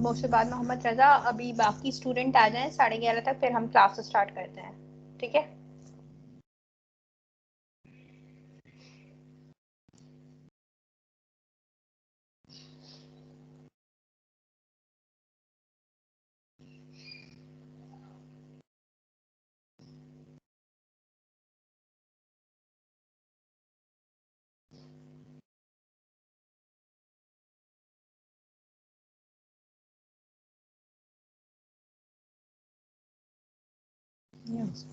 मुर्शिदाबाद मोहम्मद रजा, अभी बाकी स्टूडेंट आ जाएं 11:30 तक, फिर हम क्लास स्टार्ट करते हैं, ठीक है? Yes.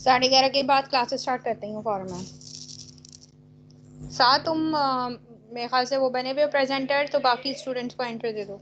11:30 के बाद क्लासेस स्टार्ट करती हूँ फॉरम में। तुम मेरे ख्याल से वो बने हुए प्रेजेंटर, तो बाकी स्टूडेंट्स को एंट्री दे दो।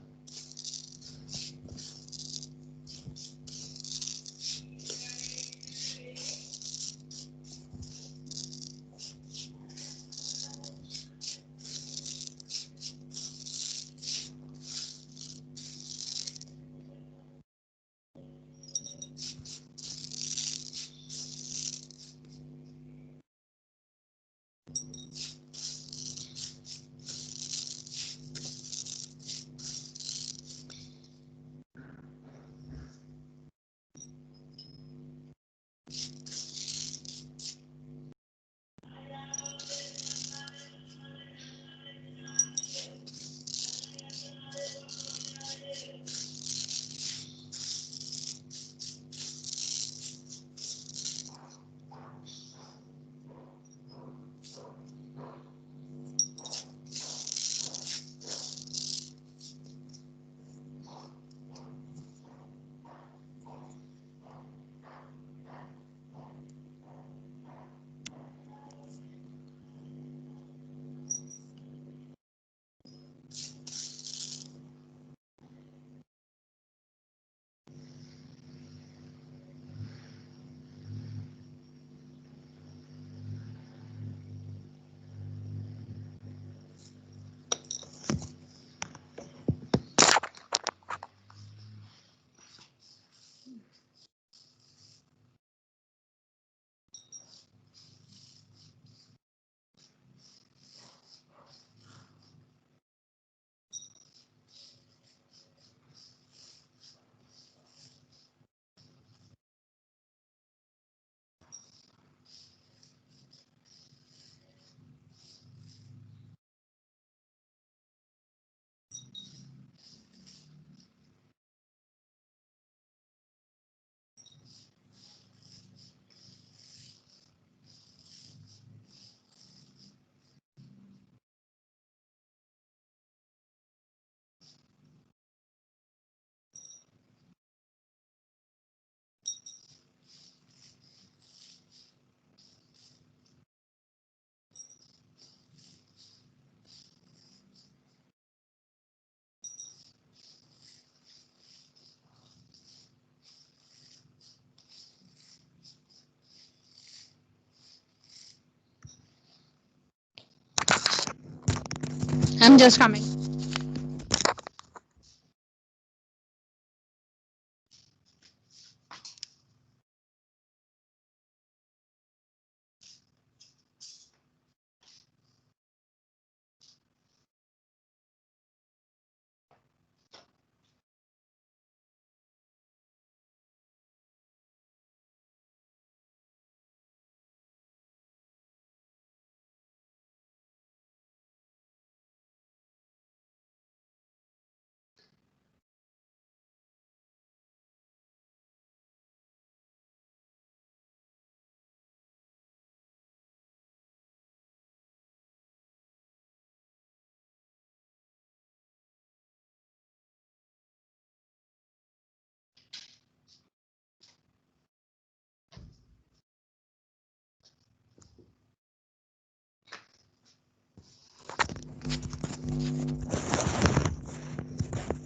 I'm just coming.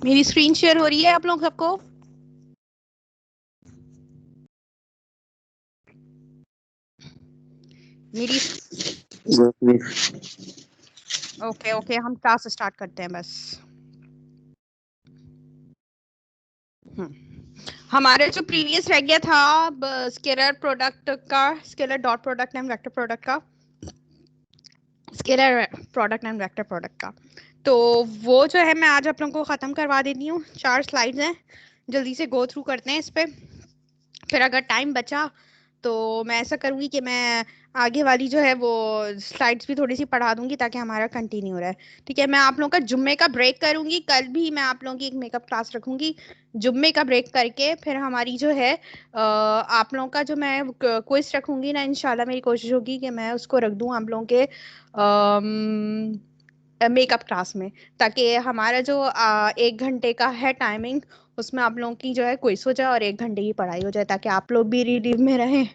मेरी स्क्रीन शेयर हो रही है आप लोग सबको? मेरी ओके ओके, हम क्लास स्टार्ट करते हैं बस। हमारे जो प्रीवियस रह गया था स्केलर प्रोडक्ट का, scalar dot product and vector product का, scalar product and vector product का, तो वो जो है मैं आज आप लोगों को ख़त्म करवा देती हूँ। 4 स्लाइड्स हैं, जल्दी से गो थ्रू करते हैं इस पे। फिर अगर टाइम बचा तो मैं ऐसा करूँगी कि मैं आगे वाली जो है वो स्लाइड्स भी थोड़ी सी पढ़ा दूंगी ताकि हमारा कंटिन्यू रहे। ठीक है, मैं आप लोगों का जुम्मे का ब्रेक करूंगी। कल भी मैं आप लोगों की एक मेकअप क्लास रखूंगी। जुम्मे का ब्रेक करके फिर हमारी जो है आप लोगों का जो मैं क्विज रखूंगी ना, इंशाल्लाह मेरी कोशिश होगी कि मैं उसको रख दूं आप लोगों के मेकअप क्लास में, ताकि हमारा जो 1 घंटे का है टाइमिंग, उसमें आप लोगों की जो है क्विज हो जाए और 1 घंटे की पढ़ाई हो जाए, ताकि आप लोग भी रिलीव में रहें,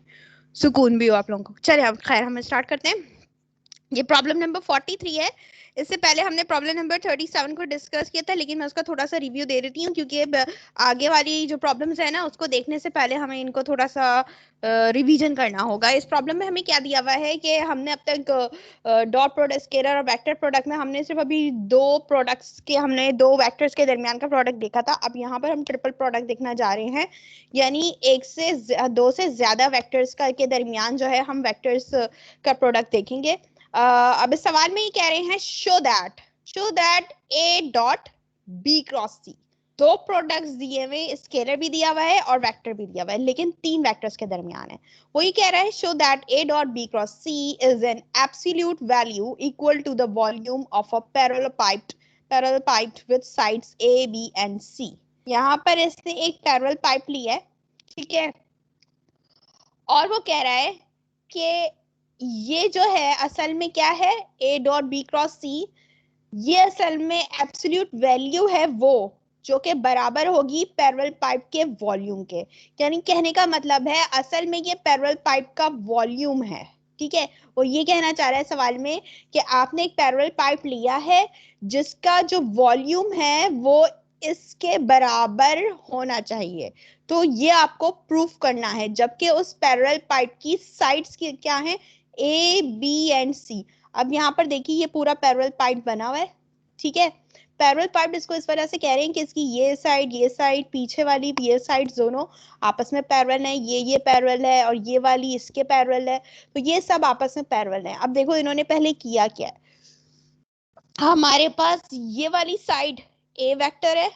सुकून भी हो आप लोगों को। चलिए अब खैर हम स्टार्ट करते हैं। ये प्रॉब्लम नंबर 43 है। इससे पहले हमने प्रॉब्लम नंबर 37 को डिस्कस किया था, लेकिन मैं उसका थोड़ा सा रिव्यू दे देती हूँ, क्योंकि आगे वाली जो प्रॉब्लम्स है ना, उसको देखने से पहले हमें इनको थोड़ा सा रिवीजन करना होगा। इस प्रॉब्लम में हमें क्या दिया हुआ है कि हमने अब तक डॉट प्रोडक्ट, स्केलर और वेक्टर प्रोडक्ट में हमने सिर्फ अभी 2 प्रोडक्ट्स के, हमने 2 वेक्टर्स के दरमियान का प्रोडक्ट देखा था। अब यहाँ पर हम ट्रिपल प्रोडक्ट देखना जा रहे हैं, यानी 2 से ज्यादा वेक्टर्स का के दरमियान जो है हम वेक्टर्स का प्रोडक्ट देखेंगे। अब इस सवाल में ये कह रहे हैं show that A dot B cross C. 2 products दिए हुए, स्केलर भी दिया हुआ है और वेक्टर भी दिया हुआ है, लेकिन 3 वेक्टर्स के दरमियान है। वो ये कह रहा है show that A dot B cross C is an absolute value equal to the volume of a parallelepiped with sides A B and C. यहाँ पर इसने एक पैरेलल पाइप ली है, ठीक है, और वो कह रहा है कि ये जो है असल में क्या है, ए डॉट बी क्रॉस सी, ये असल में एब्सोल्यूट वैल्यू है वो जो कि बराबर होगी पैरेलल पाइप के वॉल्यूम के। यानी कहने का मतलब है असल में ये पैरेलल पाइप का वॉल्यूम है। ठीक है, वो ये कहना चाह रहा है सवाल में कि आपने एक पैरेलल पाइप लिया है जिसका जो वॉल्यूम है वो इसके बराबर होना चाहिए। तो ये आपको प्रूफ करना है, जबकि उस पैरेलल पाइप की साइड्स की क्या है, ए बी एंड सी। अब यहाँ पर देखिए ये पूरा पैरेलल पाइप बना हुआ है, ठीक है। पैरेलल पाइप इसको इस वजह से कह रहे हैं कि इसकी ये साइड, पीछे वाली ये साइड दोनों आपस में पैरेलल है। ये पैरेलल है और ये वाली इसके पैरेलल है, तो ये सब आपस में पैरेलल है। अब देखो इन्होंने पहले किया क्या है, हमारे पास ये वाली साइड ए वेक्टर है,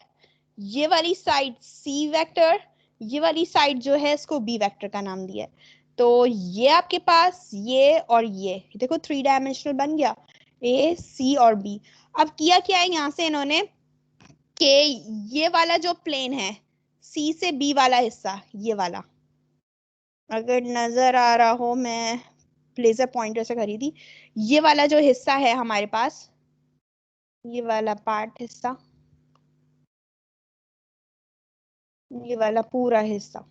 ये वाली साइड सी वेक्टर, ये वाली साइड जो है इसको बी वेक्टर का नाम दिया है। तो ये आपके पास ये और ये देखो 3 डायमेंशनल बन गया, ए सी और बी। अब किया क्या है यहाँ से इन्होंने कि ये वाला जो प्लेन है, सी से बी वाला हिस्सा, ये वाला अगर नजर आ रहा हो, मैं लेजर पॉइंटर से करी थी, ये वाला जो हिस्सा है हमारे पास, ये वाला पार्ट हिस्सा, ये वाला पूरा हिस्सा,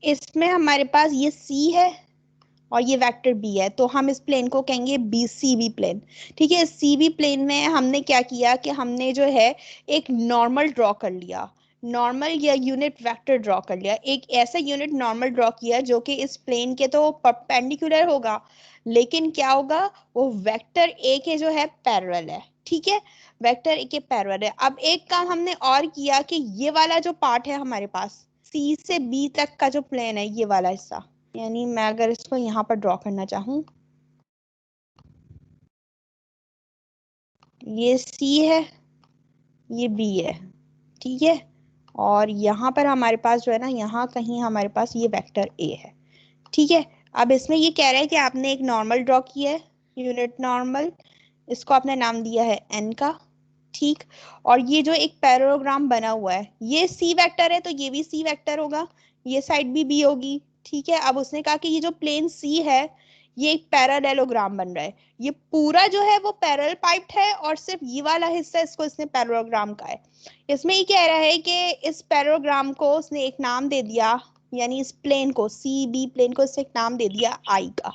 इसमें हमारे पास ये सी है और ये वेक्टर बी है, तो हम इस प्लेन को कहेंगे बी सी बी प्लेन। ठीक है, सी बी प्लेन में हमने क्या किया कि हमने जो है एक नॉर्मल ड्रॉ कर लिया, नॉर्मल या यूनिट वेक्टर ड्रॉ कर लिया, एक ऐसा यूनिट नॉर्मल ड्रॉ किया जो कि इस प्लेन के तो परपेंडिकुलर होगा, लेकिन क्या होगा, वो वेक्टर ए के जो है पैरेलल है। ठीक है, वेक्टर ए के पैरेलल है। अब एक काम हमने और किया कि ये वाला जो पार्ट है हमारे पास, सी से बी तक का जो प्लेन है, ये वाला हिस्सा, यानी मैं अगर इसको यहाँ पर ड्रॉ करना चाहूँ, ये सी है, ये बी है, ठीक है, और यहाँ पर हमारे पास जो है ना, यहाँ कहीं हमारे पास ये वेक्टर ए है, ठीक है। अब इसमें ये कह रहा है कि आपने एक नॉर्मल ड्रॉ किया है, यूनिट नॉर्मल, इसको आपने नाम दिया है एन का, ठीक। और ये जो एक पैरेललोग्राम बना हुआ है, ये सी वेक्टर है तो ये भी सी वेक्टर होगा, ये साइड भी बी होगी, ठीक है। अब उसने कहा कि ये जो प्लेन सी है, ये एक पैरेललोग्राम बन रहा है, ये पूरा जो है वो पैरेलल पाइप्ड है, और सिर्फ ये वाला हिस्सा इसको इसने पैरेललोग्राम का है। इसमें ये कह रहा है कि इस पैरेललोग्राम को उसने एक नाम दे दिया, यानी इस प्लेन को, सी बी प्लेन को इसने एक नाम दे दिया आई का,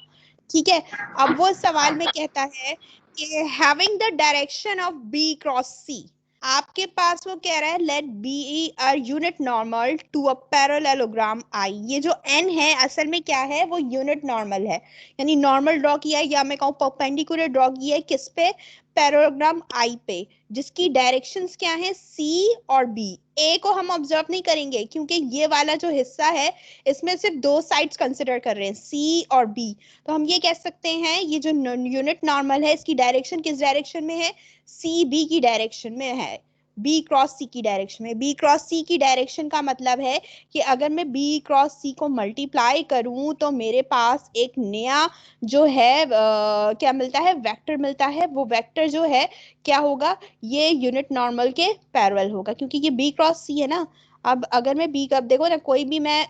ठीक है। अब वो सवाल में कहता है कि having the direction of B cross C, आपके पास वो कह रहा है let be a unit normal to a parallelogram I. ये जो एन है असल में क्या है, वो यूनिट नॉर्मल है, यानी नॉर्मल ड्रॉ किया है, या मैं कहूँ परपेंडिकुलर ड्रॉ किया है, किस पे, पैरेललोग्राम आई पे, जिसकी डायरेक्शंस क्या है, सी और बी। ए को हम ऑब्जर्व नहीं करेंगे क्योंकि ये वाला जो हिस्सा है इसमें सिर्फ दो साइड्स कंसिडर कर रहे हैं, सी और बी। तो हम ये कह सकते हैं ये जो यूनिट नॉर्मल है, इसकी डायरेक्शन किस डायरेक्शन में है, सी बी की डायरेक्शन में है, बी क्रॉस सी की डायरेक्शन में। बी क्रॉस सी की डायरेक्शन का मतलब है कि अगर मैं बी क्रॉस सी को मल्टीप्लाई करूं तो मेरे पास एक नया जो है क्या मिलता है, वेक्टर मिलता है। वो वेक्टर जो है क्या होगा, ये यूनिट नॉर्मल के पैरेलल होगा, क्योंकि ये बी क्रॉस सी है ना। अब अगर मैं बी का, देखो ना, कोई भी मैं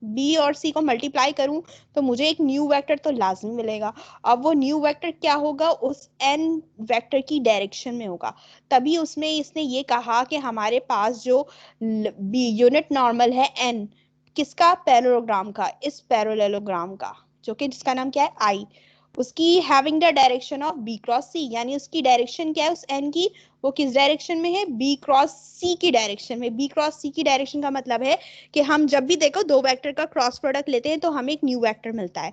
बी और सी को मल्टीप्लाई करूं तो मुझे एक न्यू वेक्टर तो लाजमी मिलेगा। अब वो न्यू वेक्टर क्या होगा, उस एन वेक्टर की डायरेक्शन में होगा। तभी उसमें इसने ये कहा कि हमारे पास जो बी यूनिट नॉर्मल है एन, किसका, पैरेललोग्राम का, इस पैरेललोग्राम का, जो कि जिसका नाम क्या है आई, उसकी having the direction of B cross C, यानी उसकी डायरेक्शन क्या है उस एन की, वो किस डायरेक्शन में है, बी क्रॉस सी की डायरेक्शन में। बी क्रॉस सी की डायरेक्शन का मतलब है कि हम जब भी देखो दो वेक्टर का क्रॉस प्रोडक्ट लेते हैं तो हमें एक न्यू वेक्टर मिलता है।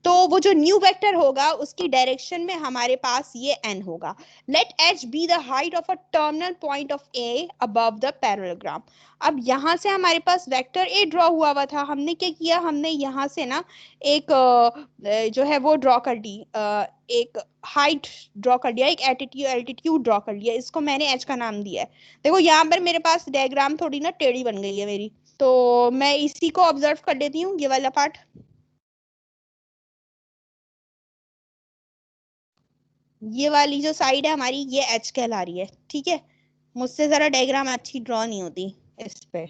तो वो जो न्यू वेक्टर होगा उसकी डायरेक्शन में हमारे पास ये n होगा। Let h be the height of a terminal point of a above the parallelogram. अब यहां से हमारे पास वेक्टर a ड्रॉ हुआ था, हमने क्या किया, हमने यहाँ से ना एक जो है वो ड्रॉ कर दी, एक हाइट ड्रॉ कर दिया, एक एल्टीट्यूड ड्रॉ कर लिया, इसको मैंने h का नाम दिया है। देखो यहाँ पर मेरे पास डायग्राम थोड़ी ना टेढ़ी बन गई है मेरी, तो मैं इसी को ऑब्जर्व कर लेती हूँ, ये वाला पार्ट। ये वाली जो साइड है हमारी, ये एच कहला रही है, ठीक है। मुझसे जरा डायग्राम अच्छी ड्रॉ नहीं होती इस पे।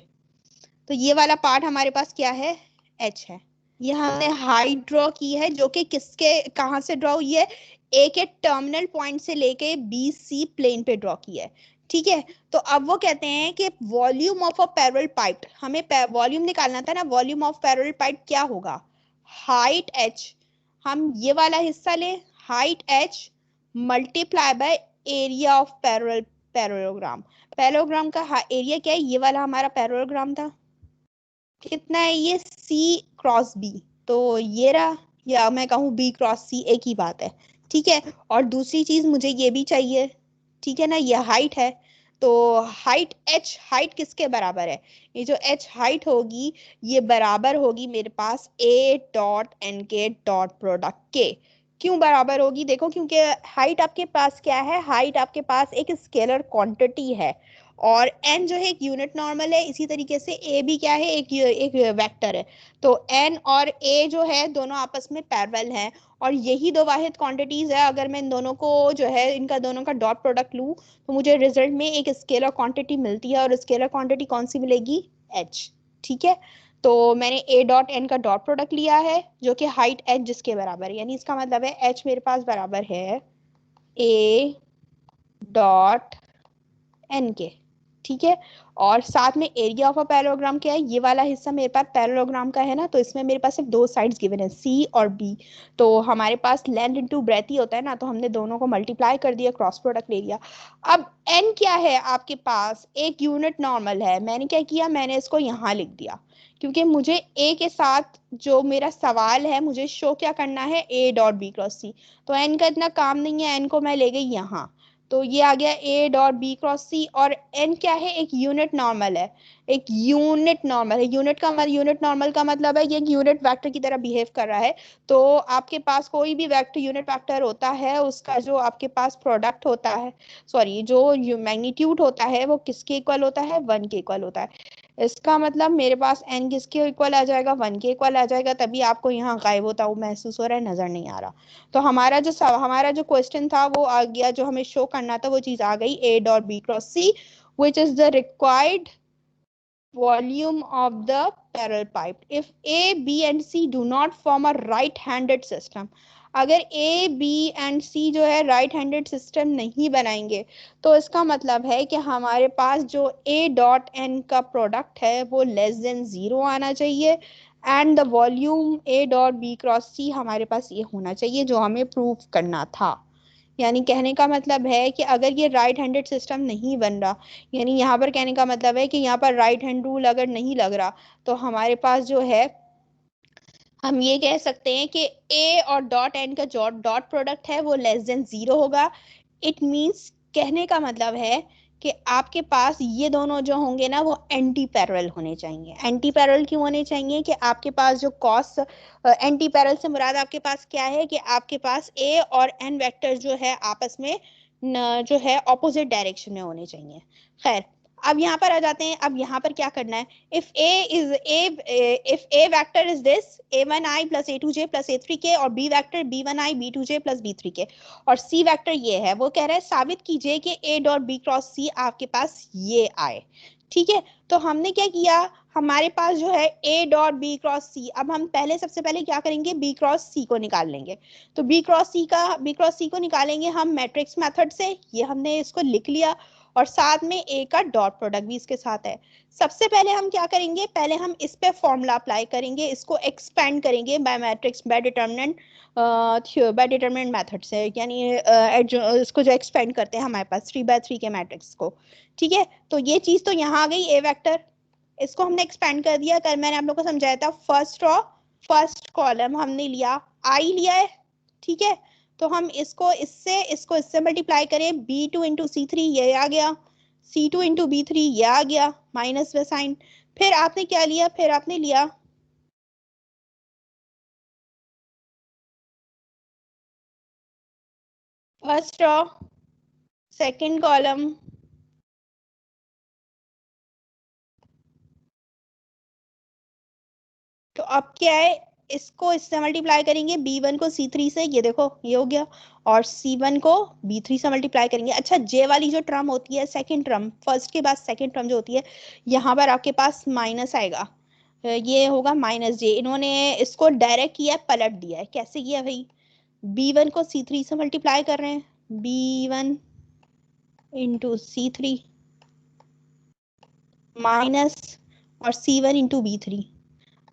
तो ये वाला पार्ट हमारे पास क्या है, एच है। ये हमने हाइट ड्रॉ की है, जो कि किसके, कहाँ से ड्रॉ हुई है, ए के टर्मिनल पॉइंट से लेके बी सी प्लेन पे ड्रॉ की है, ठीक है। तो अब वो कहते हैं कि volume of a parallel pipe, हमें वॉल्यूम निकालना था ना, वॉल्यूम ऑफ पैरेलल पाइप क्या होगा, हाइट एच, हम ये वाला हिस्सा लें, height H multiply by area of parallelogram. Parallelogram का एरिया क्या है, ये वाला हमारा पैरेललोग्राम था, कितना है ये, सी क्रॉस बी, तो ये रहा, या मैं कहूँ बी क्रॉस सी, एक ही बात है, ठीक है। और दूसरी चीज मुझे ये भी चाहिए, ठीक है ना, ये हाइट है, तो हाइट एच, हाइट किसके बराबर है, ये जो एच हाइट होगी ये बराबर होगी मेरे पास ए डॉट एन के डॉट प्रोडक्ट के। क्यों बराबर होगी, देखो, क्योंकि हाइट आपके पास क्या है, हाइट आपके पास एक स्केलर क्वांटिटी है, और n जो है एक यूनिट नॉर्मल है, इसी तरीके से a भी क्या है, एक वेक्टर है। तो n और a जो है दोनों आपस में पैरेलल हैं, और यही दो वाहिद क्वांटिटीज है। अगर मैं इन दोनों को जो है, इनका दोनों का डॉट प्रोडक्ट लूं तो मुझे रिजल्ट में एक स्केलर क्वांटिटी मिलती है, और स्केलर क्वांटिटी कौन सी मिलेगी, h, ठीक है। तो मैंने a डॉट n का डॉट प्रोडक्ट लिया है जो कि हाइट h जिसके बराबर है, यानी इसका मतलब है h मेरे पास बराबर है a डॉट n के, ठीक है। और साथ में एरिया ऑफ अ पैरेललोग्राम क्या है, ये वाला हिस्सा मेरे पास पैरेललोग्राम का है ना, तो इसमें मेरे पास सिर्फ दो साइड्स गिवन है, सी और बी। तो हमारे पास लेंथ इनटू ब्रेथ ही होता है ना, तो हमने दोनों को मल्टीप्लाई कर दिया, क्रॉस प्रोडक्ट ले लिया। अब एन क्या है आपके पास, एक यूनिट नॉर्मल है। मैंने क्या किया, मैंने इसको यहाँ लिख दिया, क्योंकि मुझे ए के साथ जो मेरा सवाल है, मुझे शो क्या करना है, ए डॉट बी क्रॉस सी। तो एन का इतना काम नहीं है, एन को मैं ले गई यहाँ, तो ये आ गया ए डॉट बी क्रॉस सी। और एन क्या है, एक यूनिट नॉर्मल है, एक यूनिट नॉर्मल है। यूनिट नॉर्मल का मतलब है ये एक यूनिट वेक्टर की तरह बिहेव कर रहा है। तो आपके पास कोई भी वेक्टर यूनिट वेक्टर होता है, उसका जो आपके पास प्रोडक्ट होता है, सॉरी जो मैग्नीट्यूड होता है, वो किसके इक्वल होता है, 1 के इक्वल होता है। इसका मतलब मेरे पास एन किसके इक्वल आ जाएगा, 1 के इक्वल आ जाएगा। तभी आपको यहाँ गायब होता हुआ महसूस हो रहा है, नजर नहीं आ रहा। तो हमारा जो क्वेश्चन था वो आ गया, जो हमें शो करना था वो चीज आ गई, A dot B cross C which is the required volume of the parallel pipe if A, B and C do not form a right-handed system। अगर A, B and C जो है राइट हैंडेड सिस्टम नहीं बनाएंगे, तो इसका मतलब है कि हमारे पास जो A डॉट N का प्रोडक्ट है वो लेस देन 0 आना चाहिए, and the volume A dot B cross C हमारे पास ये होना चाहिए जो हमें प्रूव करना था। यानी कहने का मतलब है कि अगर ये राइट हैंडेड सिस्टम नहीं बन रहा, यानी यहाँ पर कहने का मतलब है कि यहाँ पर राइट हैंड रूल अगर नहीं लग रहा, तो हमारे पास जो है, हम ये कह सकते हैं कि ए और डॉट एन का जो डॉट प्रोडक्ट है वो लेस देन 0 होगा। इट मींस, कहने का मतलब है कि आपके पास ये दोनों जो होंगे ना, वो एंटी पैरेलल होने चाहिए। एंटी पैरेलल क्यों होने चाहिए, कि आपके पास जो कॉस, एंटी पैरेलल से मुराद आपके पास क्या है, कि आपके पास ए और एन वेक्टर जो है आपस में जो है ऑपोजिट डायरेक्शन में होने चाहिए। खैर, अब यहाँ पर आ जाते हैं। अब यहाँ पर क्या करना है, if a is a if a vector is this a1i plus a2j plus a3k, और b vector b1i b2j plus b3k, और c vector ये है, वो कह रहा है साबित कीजिए कि a dot b cross c आपके पास ये आए। ठीक है, तो हमने क्या किया, हमारे पास जो है a dot b cross c, अब हम सबसे पहले क्या करेंगे, b क्रॉस c को निकाल लेंगे। तो b क्रॉस c को निकालेंगे हम मैट्रिक्स मेथड से, ये हमने इसको लिख लिया, और साथ में ए का डॉट प्रोडक्ट भी इसके साथ है। सबसे पहले हम क्या करेंगे, पहले हम इस पे फॉर्मूला अप्लाई करेंगे, इसको एक्सपेंड करेंगे by matrix, by determinant method से, यानी इसको जो एक्सपेंड करते हैं हमारे पास 3 by 3 के मैट्रिक्स को। ठीक है, तो ये चीज तो यहाँ आ गई, ए वेक्टर, इसको हमने एक्सपेंड कर दिया। कल मैंने आप लोग को समझाया था, फर्स्ट रो फर्स्ट कॉलम हमने लिया, आई लिया है। ठीक है, तो हम इसको इससे मल्टीप्लाई करें, b2 इंटू c3 ये आ गया, c2 इंटू b3 ये आ गया, माइनस में साइन। फिर आपने क्या लिया, फिर आपने लिया फर्स्ट रो सेकंड कॉलम, तो अब क्या है, इसको इससे मल्टीप्लाई करेंगे, b1 को c3 से, ये देखो ये हो गया, और c1 को b3 से मल्टीप्लाई करेंगे। अच्छा, जे वाली जो टर्म होती है, सेकंड टर्म, फर्स्ट के बाद सेकंड टर्म जो होती है, यहाँ पर आपके पास माइनस आएगा, ये होगा माइनस जे। इन्होंने इसको डायरेक्ट किया है, पलट दिया है। कैसे किया भाई, b1 को c3 से मल्टीप्लाई कर रहे हैं, b1 इंटू c3 माइनस, और c1 इंटू b3।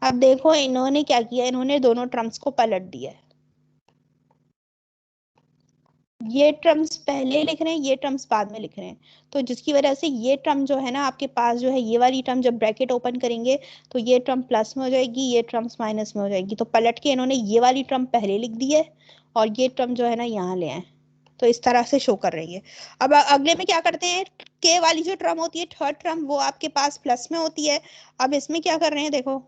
अब देखो इन्होंने क्या किया, इन्होंने दोनों टर्म्स को पलट दिया है। ये टर्म्स पहले लिख रहे हैं, ये टर्म्स बाद में लिख रहे हैं, तो जिसकी वजह से ये टर्म जो है ना आपके पास, जो है ये वाली टर्म, जब ब्रैकेट ओपन करेंगे तो ये टर्म प्लस में हो जाएगी, ये टर्म्स माइनस में हो जाएगी। तो पलट के इन्होंने ये वाली टर्म पहले लिख दी है, और ये टर्म जो है ना यहाँ ले आए, तो इस तरह से शो कर रही है। अब अगले में क्या करते हैं, के वाली जो टर्म होती है, थर्ड टर्म, वो आपके पास प्लस में होती है। अब इसमें क्या कर रहे हैं, देखो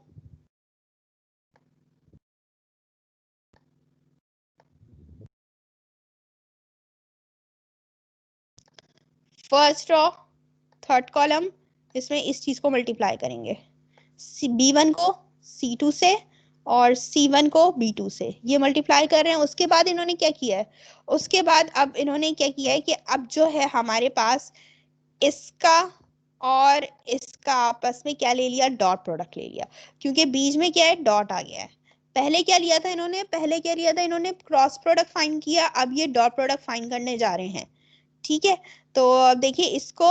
फर्स्ट रो थर्ड कॉलम, इसमें इस चीज को मल्टीप्लाई करेंगे, b1 को c2 से और c1 को b2 से, ये मल्टीप्लाई कर रहे हैं। उसके बाद इन्होंने क्या किया है, उसके बाद अब इन्होंने क्या किया है कि अब जो है हमारे पास इसका और इसका आपस में क्या ले लिया, डॉट प्रोडक्ट ले लिया, क्योंकि बीच में क्या है, डॉट आ गया है। पहले क्या लिया था इन्होंने, पहले क्या लिया था इन्होंने, क्रॉस प्रोडक्ट फाइंड किया, अब ये डॉट प्रोडक्ट फाइंड करने जा रहे हैं। ठीक है, तो अब देखिए, इसको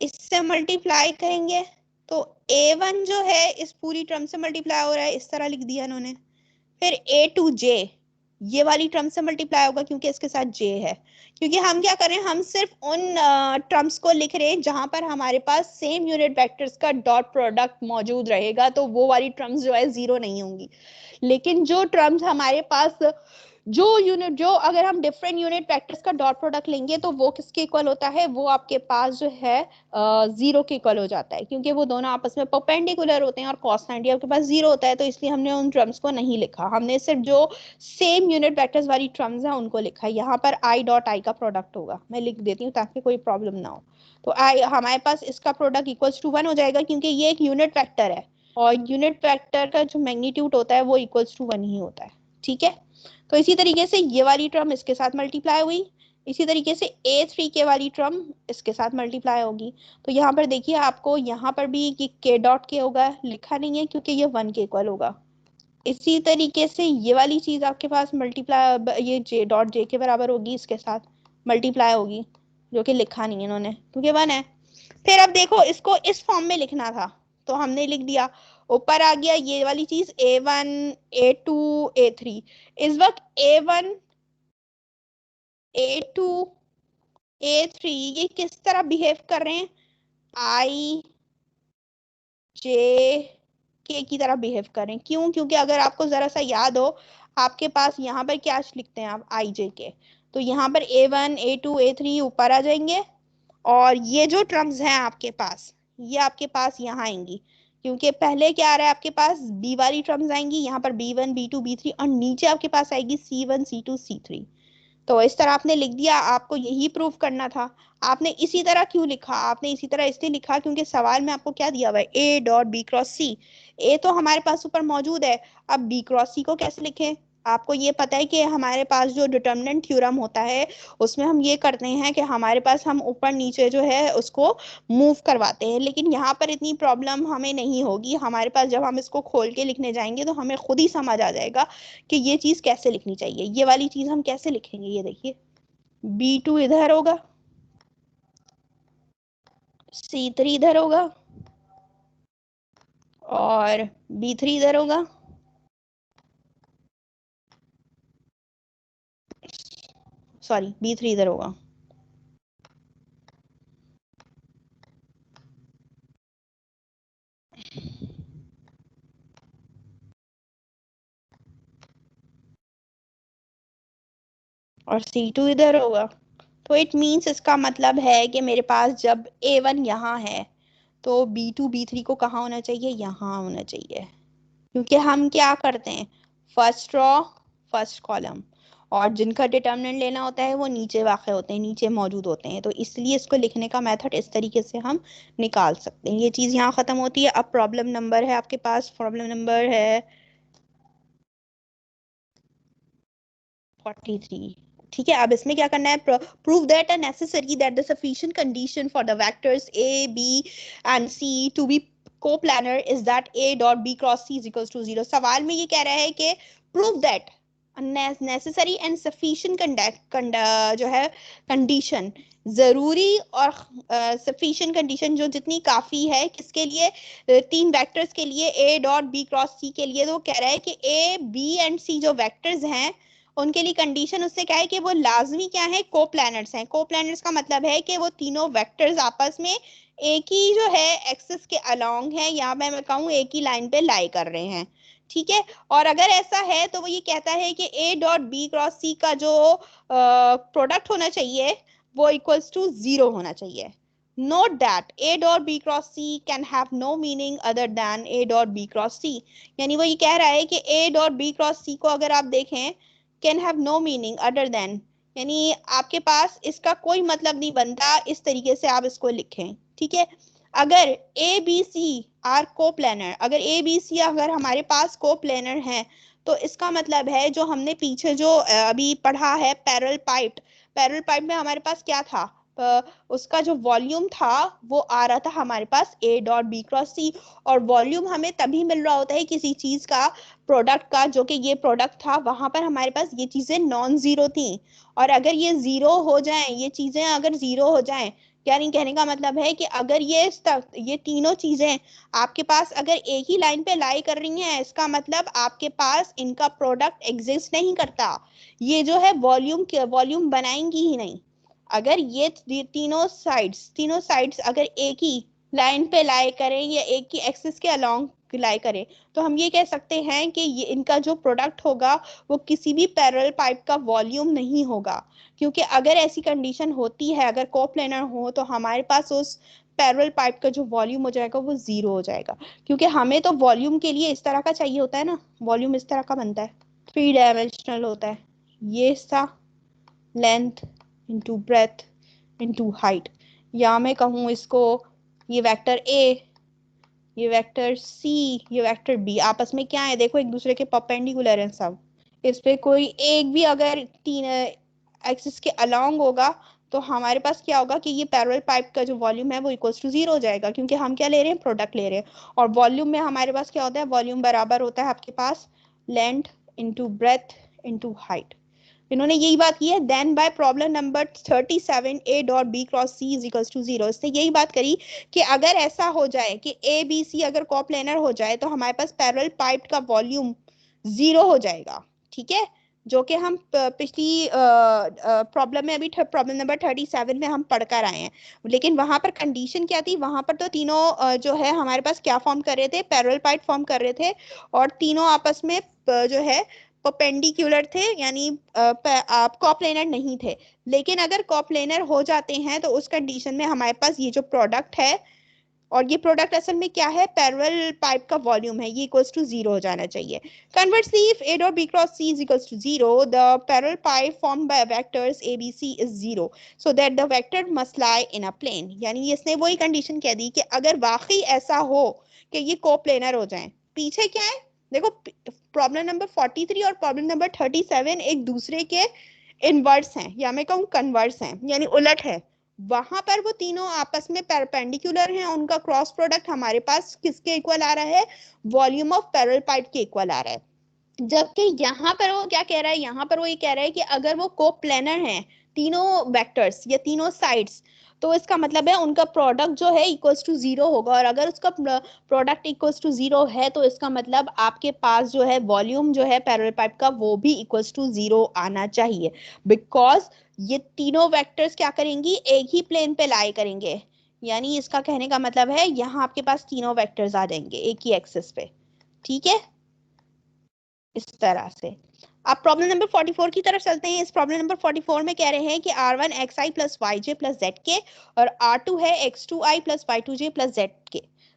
इससे मल्टीप्लाई करेंगे तो A1 जो है इस पूरी टर्म से मल्टीप्लाई हो रहा है, इस तरह लिख दिया इन्होंने। फिर A2J ये वाली टर्म से मल्टीप्लाई होगा क्योंकि इसके साथ J है। क्योंकि हम क्या करें, हम सिर्फ उन टर्म्स को लिख रहे हैं जहां पर हमारे पास सेम यूनिट वेक्टर्स का डॉट प्रोडक्ट मौजूद रहेगा, तो वो वाली टर्म्स जो है जीरो नहीं होंगी। लेकिन जो टर्म्स हमारे पास जो अगर हम डिफरेंट यूनिट वेक्टर्स का डॉट प्रोडक्ट लेंगे तो वो किसके इक्वल होता है, वो आपके पास जो है जीरो के इक्वल हो जाता है, क्योंकि वो दोनों आपस में परपेंडिकुलर होते हैं और cos 90 आपके पास जीरो होता है, तो इसलिए हमने उन टर्म्स को नहीं लिखा, हमने सिर्फ जो सेम यूनिट वेक्टर्स वाली टर्म्स हैं उनको लिखा है। यहाँ पर आई डॉट आई का प्रोडक्ट होगा, मैं लिख देती हूँ ताकि कोई प्रॉब्लम ना हो। तो आई हमारे पास इसका प्रोडक्ट इक्वल्स टू 1 हो जाएगा, क्योंकि ये एक यूनिट वेक्टर है और यूनिट वेक्टर का जो मैग्नीट्यूड होता है वो इक्वल्स टू 1 ही होता है। ठीक है, तो इसी तरीके से ये वाली टर्म इसके साथ मल्टीप्लाई हुई, इसी तरीके से A3 के वाली टर्म इसके साथ मल्टीप्लाई होगी। तो यहाँ पर देखिए आपको यहाँ पर भी कि k डॉट के होगा, लिखा नहीं है क्योंकि ये 1 के इक्वल होगा। इसी तरीके से ये वाली चीज आपके पास मल्टीप्लाई, ये j डॉट j के बराबर होगी, इसके साथ मल्टीप्लाई होगी, जो कि लिखा नहीं है इन्होंने क्योंकि 1 है। फिर अब देखो इसको इस फॉर्म में लिखना था तो हमने लिख दिया, ऊपर आ गया ये वाली चीज A1 A2 A3। इस वक्त A1 A2 A3 ये किस तरह बिहेव कर रहे हैं, I J K की तरह बिहेव कर रहे हैं। क्यों, क्योंकि अगर आपको जरा सा याद हो, आपके पास यहाँ पर क्या लिखते हैं आप, I J K, तो यहाँ पर A1 A2 A3 ऊपर आ जाएंगे और ये जो टर्म्स हैं आपके पास ये आपके पास यहाँ आएंगी, क्योंकि पहले क्या आ रहा है आपके पास, बी वाली टर्म्स आएंगी यहाँ पर B1 B2 B3 और नीचे आपके पास आएगी C1 C2 C3। तो इस तरह आपने लिख दिया, आपको यही प्रूव करना था। आपने इसी तरह क्यों लिखा, आपने इसी तरह इसलिए लिखा क्योंकि सवाल में आपको क्या दिया हुआ है, A dot B cross C। A तो हमारे पास ऊपर मौजूद है, अब B क्रॉस C को कैसे लिखें। आपको ये पता है कि हमारे पास जो डिटर्मिनेंट थ्योरम होता है उसमें हम ये करते हैं कि हमारे पास हम ऊपर नीचे जो है उसको मूव करवाते हैं, लेकिन यहाँ पर इतनी प्रॉब्लम हमें नहीं होगी। हमारे पास जब हम इसको खोल के लिखने जाएंगे तो हमें खुद ही समझ आ जाएगा कि ये चीज कैसे लिखनी चाहिए। ये वाली चीज हम कैसे लिखेंगे, ये देखिए B2 इधर होगा, C3 इधर होगा और B3 इधर होगा। सॉरी B3 इधर होगा। और C2 इधर होगा। तो इट मीन्स इसका मतलब है कि मेरे पास जब A1 यहाँ है तो B2 B3 को कहाँ होना चाहिए, यहाँ होना चाहिए, क्योंकि हम क्या करते हैं, फर्स्ट रॉ फर्स्ट कॉलम, और जिनका डिटर्मिनेंट लेना होता है वो नीचे वाक़ होते हैं, नीचे मौजूद होते हैं। तो इसलिए इसको लिखने का मेथड इस तरीके से हम निकाल सकते हैं। ये चीज़ यहाँ ख़त्म होती है। अब प्रॉब्लम नंबर है आपके पास, प्रॉब्लम नंबर है 43। ठीक है, अब इसमें क्या करना है, prove that a necessary that the sufficient condition for the vectors A B and C to be coplanar is that A dot B cross C is equals to 0। सवाल में ये कह रहा है कि prove that necessary and sufficient जो है condition, जरूरी और सफिशिएंट कंडीशन जो जितनी काफी है किसके लिए, तीन वेक्टर्स के लिए A dot B cross C के लिए। तो कह रहा है कि A B एंड C जो वेक्टर्स हैं उनके लिए कंडीशन उससे क्या है कि वो लाजमी क्या है, कोप्लैनर्स हैं। कोप्लैनर्स का मतलब है कि वो तीनों वेक्टर्स आपस में एक ही जो है एक्सिस के अलोंग है, यहाँ पे मैं कहूँ एक ही लाइन पे लाई कर रहे हैं। ठीक है, और अगर ऐसा है तो वो ये कहता है कि A dot B cross C का जो प्रोडक्ट होना चाहिए वो इक्वल्स टू 0 होना चाहिए। Note that A dot B cross C can have no meaning other than A dot B cross C। यानी वो ये कह रहा है कि A dot B cross C को अगर आप देखें can have no meaning other than, यानी आपके पास इसका कोई मतलब नहीं बनता, इस तरीके से आप इसको लिखें। ठीक है, अगर A B C are coplanar, अगर ए बी सी अगर हमारे पास कोप्लैनर है तो इसका मतलब है जो हमने पीछे जो अभी पढ़ा है पैरेलल पाइप, पैरेलल पाइप में हमारे पास क्या था, उसका जो वॉल्यूम था वो आ रहा था हमारे पास A dot B cross C, और वॉल्यूम हमें तभी मिल रहा होता है किसी चीज का प्रोडक्ट का, जो कि ये प्रोडक्ट था, वहां पर हमारे पास ये चीजें नॉन जीरो थी। और अगर ये जीरो हो जाएं, ये चीजें अगर जीरो हो जाएं, यानी कहने का मतलब है कि अगर ये तीनों चीजें आपके पास अगर एक ही लाइन पे लाई कर रही हैं, इसका मतलब आपके पास इनका प्रोडक्ट एग्जिस्ट नहीं करता, ये जो है वॉल्यूम बनाएंगी ही नहीं। अगर ये तीनों साइड्स अगर एक ही लाइन पे लाई करें या एक ही एक्सिस के अलोंग लाई करें, तो हम ये कह सकते हैं कि ये इनका जो प्रोडक्ट होगा वो किसी भी पैरेलल पाइप का वॉल्यूम नहीं होगा। क्योंकि अगर ऐसी कंडीशन होती है, अगर कोप्लेनर हो, तो हमारे पास उस पैरेलल पाइप का जो वॉल्यूम हो जाएगा वो जीरो हो जाएगा। क्योंकि हमें तो वॉल्यूम के लिए इस तरह का चाहिए होता है ना, वॉल्यूम इस तरह का बनता है, 3 डायमेंशनल होता है, ये सा length into breadth into height, या मैं कहूँ इसको ये वेक्टर ए, ये वेक्टर सी, ये वेक्टर बी आपस में क्या है, देखो एक दूसरे के परपेंडिकुलर हैं सब। इस पे कोई एक भी अगर तीन एक्सिस के अलोंग होगा, तो हमारे पास क्या होगा कि ये पैरेलल पाइप का जो वॉल्यूम है वो इक्वल्स टू जीरो हो जाएगा, क्योंकि हम क्या ले रहे हैं, प्रोडक्ट ले रहे हैं। और वॉल्यूम में हमारे पास क्या होता है, वॉल्यूम बराबर होता है आपके पास length into breadth into height. इन्होंने यही बात की है। Then by problem number 37 A dot B cross C is equals to zero, इसने यही बात करी कि अगर ऐसा हो जाए कि ए बी सी अगर कोप्लेनर हो जाए, तो हमारे पास पैरेलल पाइप का वॉल्यूम जीरो हो जाएगा। ठीक है, जो कि हम पिछली प्रॉब्लम में, अभी प्रॉब्लम नंबर 37 में हम पढ़ कर आए हैं। लेकिन वहां पर कंडीशन क्या थी, वहां पर तो तीनों जो है हमारे पास क्या फॉर्म कर रहे थे, पैरेलल पाइप फॉर्म कर रहे थे, और तीनों आपस में जो है परपेंडिकुलर थे, यानी आप कॉप्लेनर नहीं थे। लेकिन अगर कॉप्लेनर हो जाते हैं, तो उस कंडीशन में हमारे पास ये जो प्रोडक्ट है, और ये प्रोडक्ट असल में क्या है, पैरेलल पाइप का वॉल्यूम है, ये इक्वल्स टू जीरो हो जाना चाहिए। Conversely if A dot B cross C is equals to zero, the parallelepiped formed by vectors A B C is zero, so that the vector must lie in a plane. यानी इसने वही condition कह दी कि अगर वाकई ऐसा हो कि ये कोप्लेनर हो जाए, पीछे क्या है देखो, प्रॉब्लम नंबर 43 और प्रॉब्लम नंबर 37 एक दूसरे के इनवर्स हैं, या मैं कहूँ कन्वर्स हैं, यानी उलट है। वहां पर वो तीनों आपस में परपेंडिकुलर हैं, उनका क्रॉस प्रोडक्ट हमारे पास किसके इक्वल आ रहा है, वॉल्यूम ऑफ पैरेलल पाइप के इक्वल आ रहा है। जबकि यहाँ पर वो क्या कह रहा है, यहाँ पर वो ये कह रहा है कि अगर वो कोप्लेनर हैं तीनों वेक्टर्स या तीनों साइड्स, तो इसका मतलब है उनका प्रोडक्ट जो है इक्वल्स टू जीरो होगा। और अगर उसका प्रोडक्ट इक्वल्स टू जीरो है, तो इसका मतलब आपके पास जो है वॉल्यूम जो है पैरेलल पाइप का वो भी इक्वल्स टू जीरो आना चाहिए, बिकॉज ये तीनों वेक्टर्स क्या करेंगी, एक ही प्लेन पे लाई करेंगे। यानी इसका कहने का मतलब है यहाँ आपके पास तीनों वेक्टर्स आ जाएंगे एक ही एक्सिस पे। ठीक है, इस तरह से। अब प्रॉब्लम नंबर 44 की तरफ चलते हैं। इस प्रॉब्लम नंबर 44 में कह रहे हैं कि R1 xi plus yj plus zk, और R2 है x2i plus y2j plus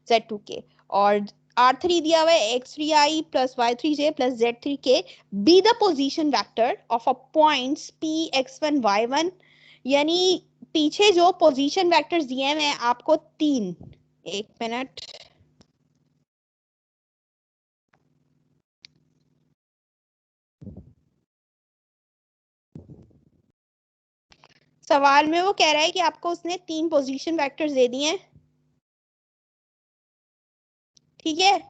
z2k, और R3 दिया हुआ है x3i plus y3j plus z3k, be the position vector of a points p x1 y1। यानी पीछे जो पोजीशन वेक्टर्स दिए हुए हैं आपको तीन, एक मिनट, सवाल में वो कह रहा है कि आपको उसने तीन पोजीशन वेक्टर्स दे दिए हैं। ठीक है,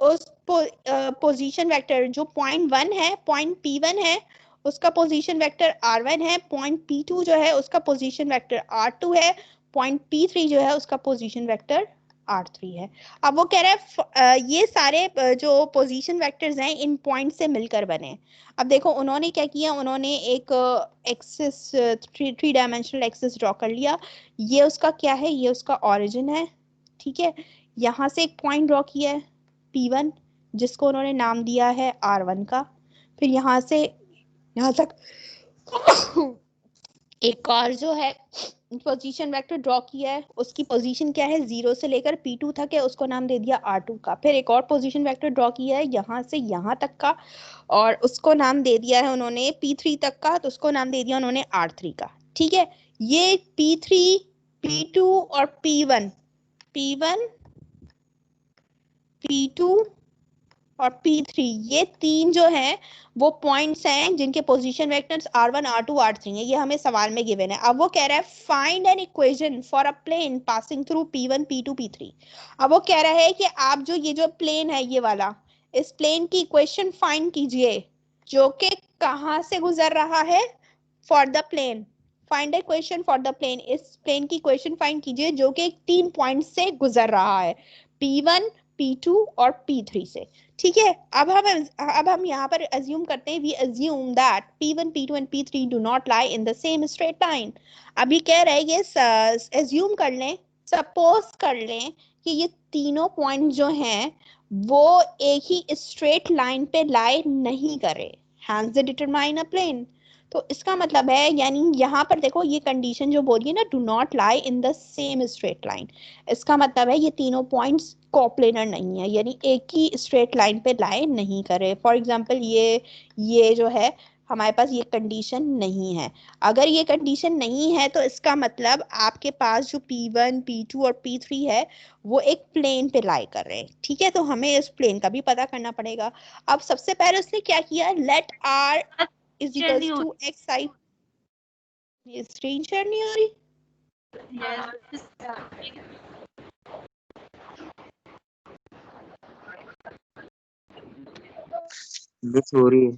उस पोजीशन वेक्टर जो पॉइंट वन है, पॉइंट P1 है, उसका पोजीशन वेक्टर R1 है, पॉइंट P2 जो है उसका पोजीशन वेक्टर R2 है, पॉइंट P3 जो है उसका पोजीशन वेक्टर R3 है। अब वो कह रहा है ये सारे जो पोजीशन वेक्टर्स हैं इन पॉइंट से मिलकर बने। अब देखो उन्होंने क्या किया, उन्होंने एक axis, three dimensional axis draw कर लिया। ये उसका क्या है, ये उसका ओरिजिन है। ठीक है, यहाँ से एक पॉइंट ड्रॉ किया है P1, जिसको उन्होंने नाम दिया है R1 का। फिर यहाँ से यहाँ तक एक और जो है पोजीशन वेक्टर ड्रॉ किया है, उसकी पोजीशन क्या है, 0 से लेकर P2 तक है, उसको नाम दे दिया R2 का। फिर एक और पोजीशन वेक्टर ड्रॉ किया है यहाँ से यहाँ तक का, और उसको नाम दे दिया है उन्होंने P3 तक का, तो उसको नाम दे दिया उन्होंने R3 का। ठीक है, ये P3, P2 और P1, P1, P2 और P3, ये तीन जो हैं वो पॉइंट्स हैं जिनके position vectors R1 R2 R3 हैं। ये हमें सवाल में गिवन है। अब वो कह रहा है find an equation for a plane passing through P1 P2 P3। अब वो कह रहा है कि आप जो ये जो प्लेन है ये वाला, इस प्लेन की इक्वेशन फाइंड कीजिए जो कि कहाँ से गुजर रहा है, for the plane, find the equation for the plane, इस प्लेन की इक्वेशन फाइंड कीजिए जो कि 3 पॉइंट से गुजर रहा है, P1 P2 और P3 से। ठीक है, अब हम यहाँ पर अज्यूम करते हैं, we assume that P1 P2 and P3 do not lie in the same straight line. अभी कह रहे हैं ये अज्यूम कर लें, सपोज कर लें कि ये तीनों पॉइंट जो हैं वो एक ही स्ट्रेट लाइन पे लाई नहीं करे, hence they determine a plane. तो इसका मतलब है, यानी यहाँ पर देखो ये कंडीशन जो बोल रही है ना, do not lie in the same straight line, इसका मतलब है ये तीनों पॉइंट्स कोप्लेनर नहीं है, यानी एक ही स्ट्रेट लाइन पे लाई नहीं करे। फॉर एग्जांपल ये जो है हमारे पास ये कंडीशन नहीं है। अगर ये कंडीशन नहीं है तो इसका मतलब आपके पास जो P1 P2 और P3 है वो एक प्लेन पे लाई कर रहे हैं। ठीक है, तो हमें इस प्लेन का भी पता करना पड़ेगा। अब सबसे पहले उसने क्या किया, let R is equals to X I. ये स्क्रीन शेयर नहीं हो रही? बस हो रही है।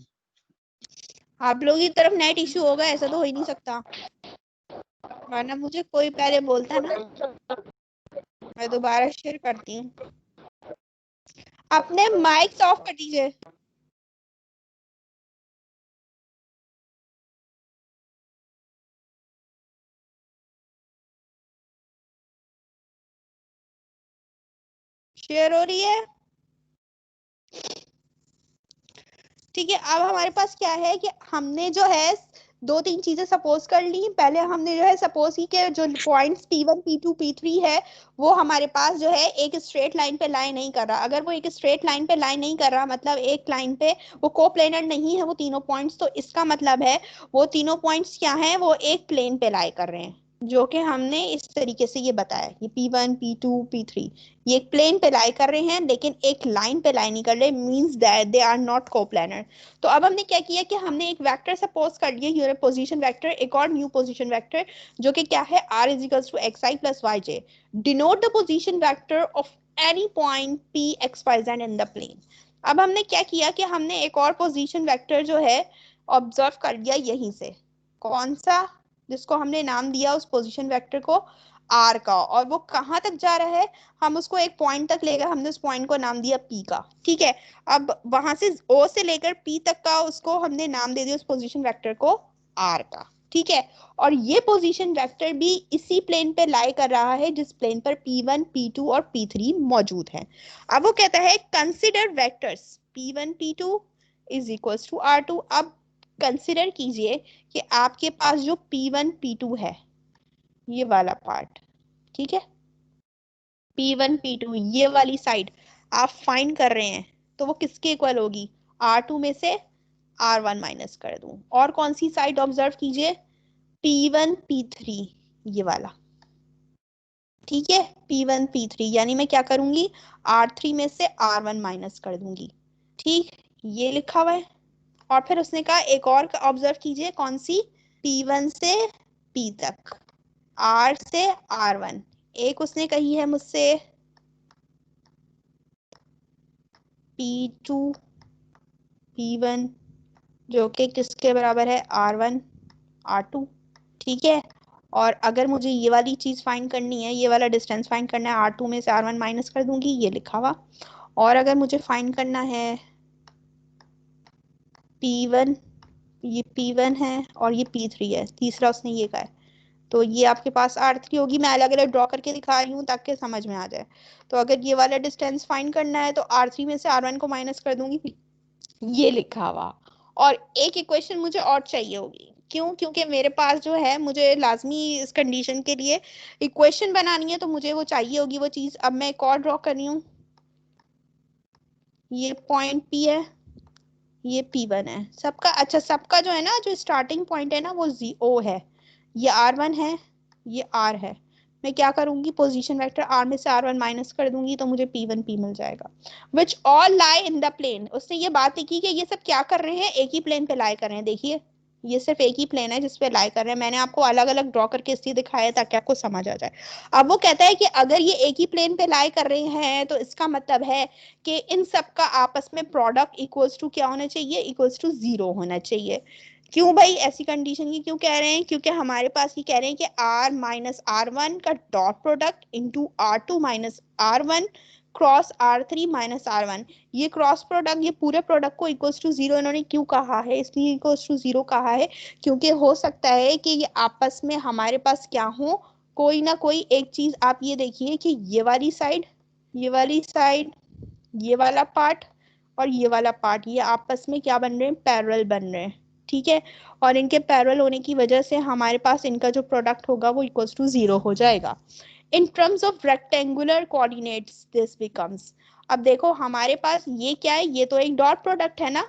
आप लोगों की तरफ नेट इशू होगा, ऐसा तो हो ही नहीं सकता, वरना मुझे कोई पहले बोलता ना, मैं दोबारा शेयर करती हूँ। अपने माइक ऑफ कर दीजिए। शेयर हो रही है? ठीक है, अब हमारे पास क्या है कि हमने जो है 2-3 चीजें सपोज कर ली। पहले हमने जो है सपोज की कि जो पॉइंट्स P1 P2 P3 है वो हमारे पास जो है एक स्ट्रेट लाइन पे लाइन नहीं कर रहा। अगर वो एक स्ट्रेट लाइन पे लाइन नहीं कर रहा, मतलब एक लाइन पे वो कोप्लेनर नहीं है वो तीनों पॉइंट्स, तो इसका मतलब है वो तीनों पॉइंट्स क्या हैं, वो एक प्लेन पे लाई कर रहे हैं, जो कि हमने इस तरीके से ये बताया। ये P1 P2 P3 ये एक प्लेन पे लाई कर रहे हैं, लेकिन एक लाइन पे लाई नहीं कर रहे, means that they are not coplanar. तो अब हमने क्या किया कि हमने एक वेक्टर सपोज कर लिया, यूनिट पोजीशन वेक्टर, एक और न्यू पोजीशन वेक्टर जो कि क्या है, r is equals to xi plus yj, denote the position vector of any point p x y z in the plane. अब हमने क्या किया कि हमने एक और पोजीशन वेक्टर जो है ऑब्जर्व कर लिया यहीं से, कौन सा, जिसको हमने नाम दिया उस पोजीशन वेक्टर को r का, और वो कहाँ तक जा रहा है, हम उसको एक पॉइंट तक लेकर हमने उस पॉइंट को नाम दिया p का। ठीक है, अब वहां से O से लेकर P तक का उसको हमने नाम दे दिया उस पोजीशन वेक्टर को R का। ठीक है, और ये पोजीशन वेक्टर भी इसी प्लेन पे लाई कर रहा है जिस प्लेन पर P1 P2 और P3 मौजूद है। अब वो कहता है consider vectors P1 P2 is equals to R2। अब कंसिडर कीजिए कि आपके पास जो P1 P2 है ये वाला पार्ट, ठीक है, P1 P2 ये वाली साइड आप फाइंड कर रहे हैं, तो वो किसके इक्वल होगी, R2 में से R1 माइनस कर दूं। और कौन सी साइड ऑब्जर्व कीजिए, P1 P3 ये वाला। ठीक है, P1 P3 यानी मैं क्या करूंगी, R3 में से R1 माइनस कर दूंगी। ठीक, ये लिखा हुआ है। और फिर उसने कहा एक और ऑब्जर्व कीजिए, कौन सी, P1 से P तक, R से R1। एक उसने कही है मुझसे P2 P1 जो कि किसके बराबर है, R1 R2। ठीक है, और अगर मुझे ये वाली चीज फाइंड करनी है, ये वाला डिस्टेंस फाइंड करना है, R2 में से R1 माइनस कर दूंगी, ये लिखा हुआ। और अगर मुझे फाइंड करना है P1, ये P1 है और ये P3 है, तीसरा उसने ये कहा है, तो ये आपके पास R3 होगी। मैं अलग अलग ड्रॉ करके दिखा रही हूँ ताकि समझ में आ जाए। तो अगर ये वाला डिस्टेंस फाइंड करना है तो R3 में से R1 को माइनस कर दूंगी, ये लिखा हुआ। और एक इक्वेशन मुझे और चाहिए होगी, क्यों, क्योंकि मेरे पास जो है मुझे लाजमी इस कंडीशन के लिए इक्वेशन बनानी है, तो मुझे वो चाहिए होगी वो चीज। अब मैं एक और ड्रॉ कर रही हूँ, ये पॉइंट P है, ये P1 है, सबका अच्छा, सबका जो है ना जो स्टार्टिंग पॉइंट है ना वो O है, ये R1 है, ये R है। मैं क्या करूंगी, पोजीशन वेक्टर R में से R1 माइनस कर दूंगी तो मुझे P1 P मिल जाएगा, which all lie in the plane. उसने ये बात लिखी कि ये सब क्या कर रहे हैं, एक ही प्लेन पे लाई कर रहे हैं। देखिए ये सिर्फ एक ही प्लेन है जिसपे लाई कर रहे हैं, मैंने आपको अलग अलग ड्रॉ करके इसलिए दिखाया है ताकि आपको समझ आ जाए। अब वो कहता है कि अगर ये एक ही प्लेन पे लाई कर रहे हैं तो इसका मतलब है कि इन सब का आपस में प्रोडक्ट इक्वल्स टू क्या होना चाहिए, इक्वल्स टू 0 होना चाहिए। क्यों भाई ऐसी कंडीशन की क्यों कह रहे हैं? क्योंकि हमारे पास ये कह रहे हैं कि r माइनस r1 का dot product into r2 minus r1 cross r3 minus r1, ये क्रॉस प्रोडक्ट, ये पूरे प्रोडक्ट को इक्वल्स टू जीरो इन्होंने क्यों कहा है? इसलिए इक्वल्स टू जीरो कहा है क्योंकि हो सकता है कि ये आपस में हमारे पास क्या हो, कोई ना कोई एक चीज। आप ये देखिए कि ये वाली साइड, ये वाली साइड, ये वाला पार्ट और ये वाला पार्ट, ये आपस में क्या बन रहे हैं? पैरेलल बन रहे हैं, ठीक है। और इनके पैरेलल होने की वजह से हमारे पास इनका जो प्रोडक्ट होगा वो इक्वल्स टू जीरो हो जाएगा। In terms of rectangular coordinates this becomes, अब देखो हमारे पास ये क्या है? ये तो एक डॉट प्रोडक्ट है ना,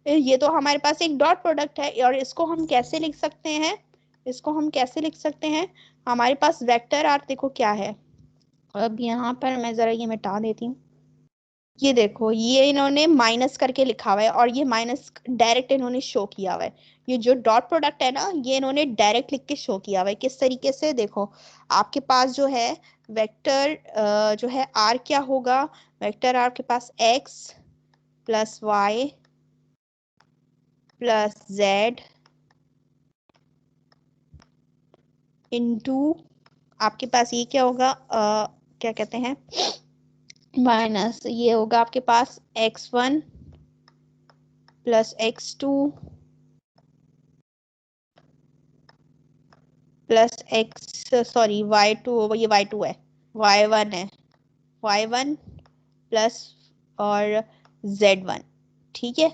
ये तो हमारे पास एक डॉट प्रोडक्ट है। और इसको हम कैसे लिख सकते हैं? इसको हम कैसे लिख सकते हैं? हमारे पास वेक्टर आर देखो क्या है। अब यहाँ पर मैं जरा ये मिटा देती हूँ। ये देखो ये इन्होंने माइनस करके लिखा हुआ है और ये माइनस डायरेक्ट इन्होंने शो किया हुआ है। ये जो डॉट प्रोडक्ट है ना, ये इन्होंने डायरेक्ट लिख के शो किया हुआ है। किस तरीके से? देखो आपके पास जो है वेक्टर जो है आर क्या होगा? वेक्टर आर के पास X plus Y plus Z into आपके पास ये क्या होगा? क्या कहते हैं, माइनस ये होगा आपके पास x1 plus x2 plus x, sorry y2, ये y2 है, y1 है, y1 प्लस और z1, ठीक है।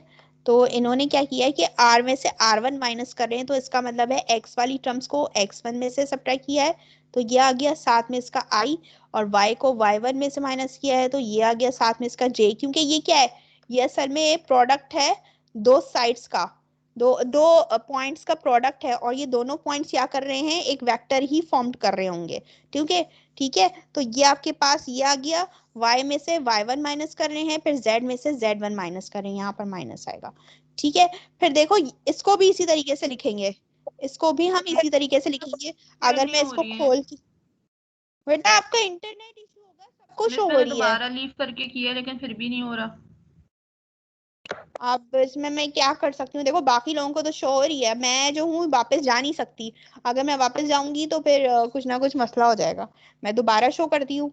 तो इन्होंने क्या किया है कि r में से r1 माइनस कर रहे हैं, तो इसका मतलब है x वाली टर्म्स को x1 में से सब्ट्रैक्ट किया है तो ये आ गया, साथ में इसका i, और y को y1 में से माइनस किया है तो ये आ गया, साथ में इसका j। क्योंकि ये क्या है? ये असल में एक प्रोडक्ट है दो साइड्स का, दो दो पॉइंट्स का प्रोडक्ट है, और ये दोनों पॉइंट्स क्या कर रहे हैं? एक वेक्टर ही फॉर्म कर रहे होंगे, ठीक है। ठीक है, तो ये आपके पास ये आ गया, y में से y1 माइनस कर रहे हैं, फिर z में से z1 माइनस कर रहे हैं, यहाँ पर माइनस आएगा, ठीक है। फिर देखो इसको भी इसी तरीके से लिखेंगे, इसको भी हम इसी तरीके से लिखेंगे। शेयर अगर नहीं मैं हो इसको रही है। खोल के, बेटा आपका इंटरनेट इशू होगा, सबको मिस शो हो मैंने रही है। दोबारा लीव करके किया लेकिन फिर भी नहीं हो रहा। अब इसमें मैं क्या कर सकती हूँ? देखो बाकी लोगों को तो शो हो रही है, मैं जो हूँ वापस जा नहीं सकती। अगर मैं वापस जाऊंगी तो फिर कुछ ना कुछ मसला हो जाएगा। मैं दोबारा शो करती हूँ।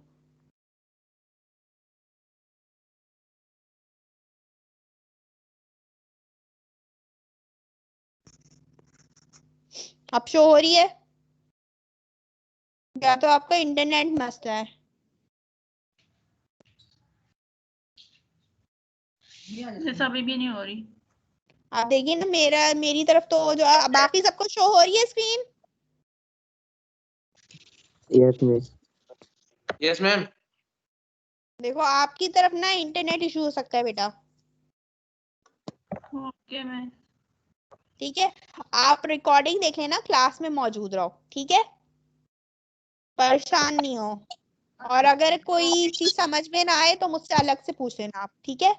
अब शो हो रही है? या तो आपका इंटरनेट मस्त है। मिस अभी भी नहीं हो रही। आप देखिए ना, मेरी तरफ तो जो बाकी सबको शो हो रही है screen. Yes miss. Yes ma'am. देखो आपकी तरफ ना इंटरनेट इशू हो सकता है बेटा। Okay ma'am. ठीक है, आप रिकॉर्डिंग देख लेना, क्लास में मौजूद रहो, ठीक है, परेशान नहीं हो। और अगर कोई चीज समझ में ना आए तो मुझसे अलग से पूछ लेना आप, ठीक है।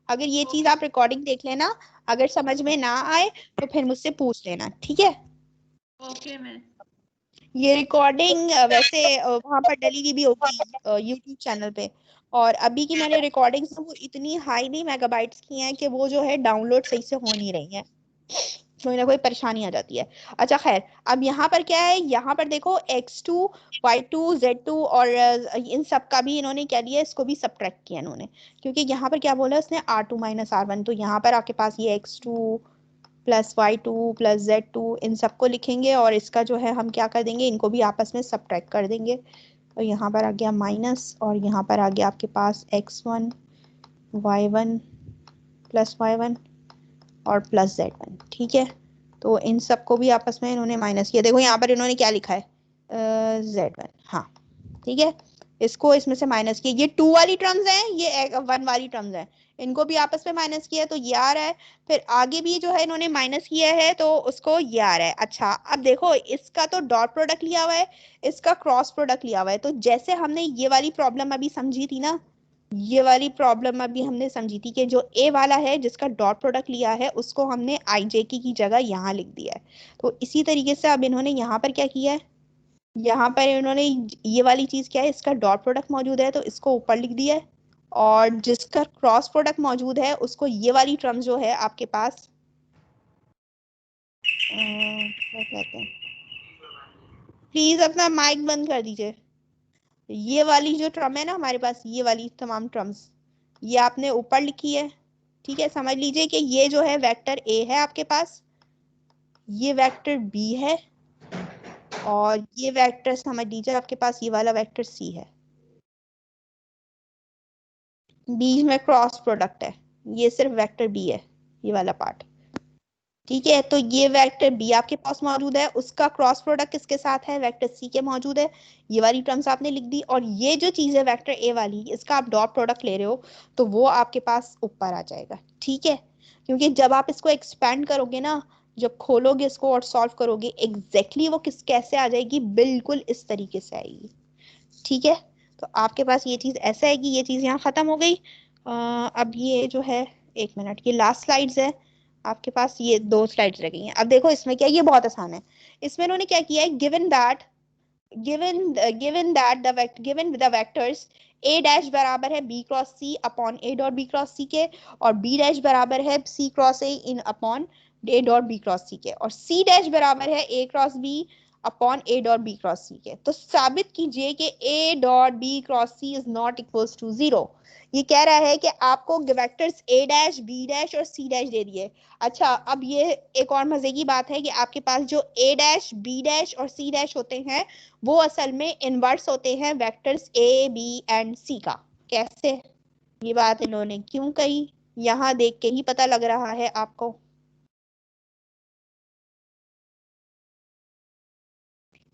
अगर ये चीज आप रिकॉर्डिंग देख लेना, अगर समझ में ना आए तो फिर मुझसे पूछ लेना, ठीक है। Okay ma'am. ये रिकॉर्डिंग वैसे वहां पर डली भी होगी यूट्यूब चैनल पे। और अभी की मैंने रिकॉर्डिंग्स वो इतनी हाईली मेगाबाइट्स की हैं कि वो जो है डाउनलोड सही से हो नहीं रही हैं, कोई ना कोई परेशानी आ जाती है। अच्छा खैर, अब यहाँ पर क्या है? यहाँ पर देखो x2 y2 z2 और इन सब का भी इन्होंने क्या लिया, इसको भी सब्ट्रैक्ट किया इन्होंने, क्योंकि यहाँ पर क्या बोला उसने r2 माइनस r1, तो यहाँ पर आपके पास ये x2 plus y2 plus z2 इन सबको लिखेंगे और इसका जो है हम क्या कर देंगे, इनको भी आपस में सब्ट्रैक्ट कर देंगे। तो यहाँ पर आ गया माइनस और यहाँ पर आ गया आपके पास x1 y1 प्लस y1 और प्लस z1, ठीक है। तो इन सबको भी आपस में इन्होंने माइनस किया। देखो यहाँ पर इन्होंने क्या लिखा है, z1, हाँ ठीक है। इसको इसमें से माइनस किया, ये 2 वाली टर्म्स हैं, ये 1 वाली टर्म्स हैं, इनको भी आपस में माइनस किया तो ये आ रहा है। फिर आगे भी जो है इन्होंने माइनस किया है तो उसको ये आ रहा है। अच्छा अब देखो इसका तो डॉट प्रोडक्ट लिया हुआ है, इसका क्रॉस प्रोडक्ट लिया हुआ है। तो जैसे हमने ये वाली प्रॉब्लम अभी समझी थी ना, ये वाली प्रॉब्लम अभी हमने समझी थी कि जो ए वाला है जिसका डॉट प्रोडक्ट लिया है उसको हमने आई जे की जगह यहाँ लिख दिया है। तो इसी तरीके से अब इन्होंने यहाँ पर क्या किया है, यहाँ पर इन्होंने ये वाली चीज क्या है, इसका डॉट प्रोडक्ट मौजूद है तो इसको ऊपर लिख दिया है, और जिसका क्रॉस प्रोडक्ट मौजूद है उसको ये वाली टर्म जो है आपके पास क्या कहते हैं, प्लीज अपना माइक बंद कर दीजिए। ये वाली जो ट्रम है ना हमारे पास, ये वाली तमाम ट्रम्स ये आपने ऊपर लिखी है, ठीक है। समझ लीजिए कि ये जो है वेक्टर ए है आपके पास, ये वेक्टर बी है, और ये वेक्टर समझ लीजिए आपके पास ये वाला वेक्टर सी है। बीच में क्रॉस प्रोडक्ट है, ये सिर्फ वेक्टर बी है, ये वाला पार्ट, ठीक है। तो ये वेक्टर बी आपके पास मौजूद है, उसका क्रॉस प्रोडक्ट किसके साथ है, वेक्टर सी के मौजूद है। ये वाली टर्म्स आपने लिख दी, और ये जो चीज है वेक्टर ए वाली, इसका आप डॉट प्रोडक्ट ले रहे हो, तो वो आपके पास ऊपर आ जाएगा, ठीक है। क्योंकि जब आप इसको एक्सपेंड करोगे ना, जब खोलोगे इसको और सॉल्व करोगे, एग्जैक्टली वो कैसे आ जाएगी, बिल्कुल इस तरीके से आएगी, ठीक है। तो आपके पास ये चीज ऐसा है कि ये चीज यहाँ खत्म हो गई। अब ये जो है, एक मिनट, ये लास्ट स्लाइड्स है आपके पास, ये 2 स्लाइड्स रह गई हैं। अब देखो इसमें क्या, ये बहुत आसान है। इसमें उन्होंने क्या किया है, given the vectors a dash बराबर है b cross c upon a dot b cross c के, और b डैश बराबर है c क्रॉस a इन upon a dot b cross c के, और c डैश बराबर है a cross b upon a dot b cross c के। तो साबित कीजिए कि a dot b cross c is not equals to 0। ये कह रहा है कि आपको vectors a dash b dash और c डैश दे दिए। अच्छा, अब ये एक और मजे की बात है कि आपके पास जो a डैश b डैश और c डैश होते हैं, वो असल में इनवर्स होते हैं vectors a b and c का। कैसे, ये बात इन्होंने क्यों कही, यहाँ देख के ही पता लग रहा है आपको।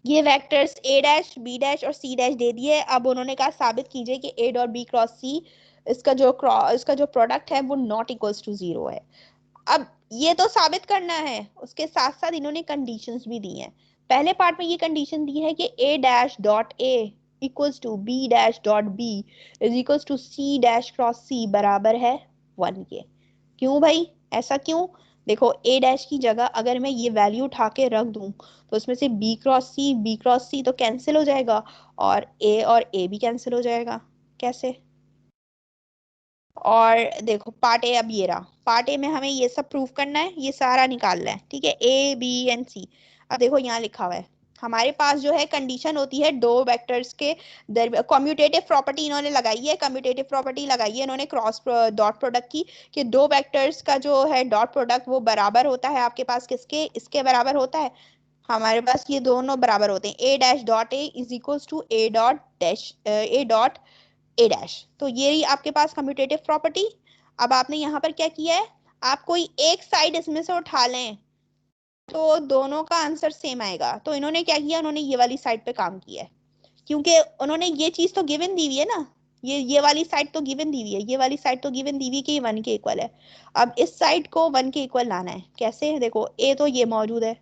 ये vectors a dash b dash और c डैश दे दिए। अब उन्होंने कहा साबित कीजिए कि a dot b cross c, इसका जो प्रोडक्ट है वो नॉट इक्वल्स टू 0 है। अब ये तो साबित करना है, उसके साथ साथ इन्होंने कंडीशंस भी दी हैं। पहले पार्ट में ये कंडीशन दी है कि a dash dot a equals to b dash dot b is equals to c dash cross c बराबर है 1 के। क्यों भाई, ऐसा क्यों? देखो a डैश की जगह अगर मैं ये वैल्यू उठा के रख दूं, तो उसमें से b क्रॉस c तो कैंसिल हो जाएगा, और a भी कैंसिल हो जाएगा। कैसे? और देखो पार्ट ए, अब ये रहा पार्ट ए में हमें ये सब प्रूफ करना है, ये सारा निकालना है, ठीक है, ए बी एंड सी। अब देखो यहाँ लिखा हुआ है हमारे पास जो है कंडीशन होती है दो वेक्टर्स के दरमियान। कम्यूटेटिव प्रॉपर्टी इन्होंने लगाई है, कम्यूटेटिव प्रॉपर्टी लगाई है इन्होंने क्रॉस डॉट प्रोडक्ट की, कि दो वेक्टर्स का जो है डॉट प्रोडक्ट वो बराबर होता है आपके पास किसके, इसके बराबर होता है। हमारे पास ये दोनों बराबर होते हैं, A dash dot A is equals to A dot dash A dot A dash. तो ये ही आपके पास कम्यूटेटिव प्रॉपर्टी। अब आपने यहाँ पर क्या किया है, आप कोई एक साइड इसमें से उठा लें तो दोनों का आंसर सेम आएगा। तो इन्होंने क्या किया, उन्होंने ये वाली साइड पे काम किया है, क्योंकि उन्होंने ये चीज तो गिवन दी हुई है ना, ये वाली साइड तो गिवन दी हुई है, ये वाली साइड तो गिवन दी हुई है कि ये 1 के इक्वल है। अब इस साइड को 1 के इक्वल लाना है। कैसे? देखो ए तो ये मौजूद है,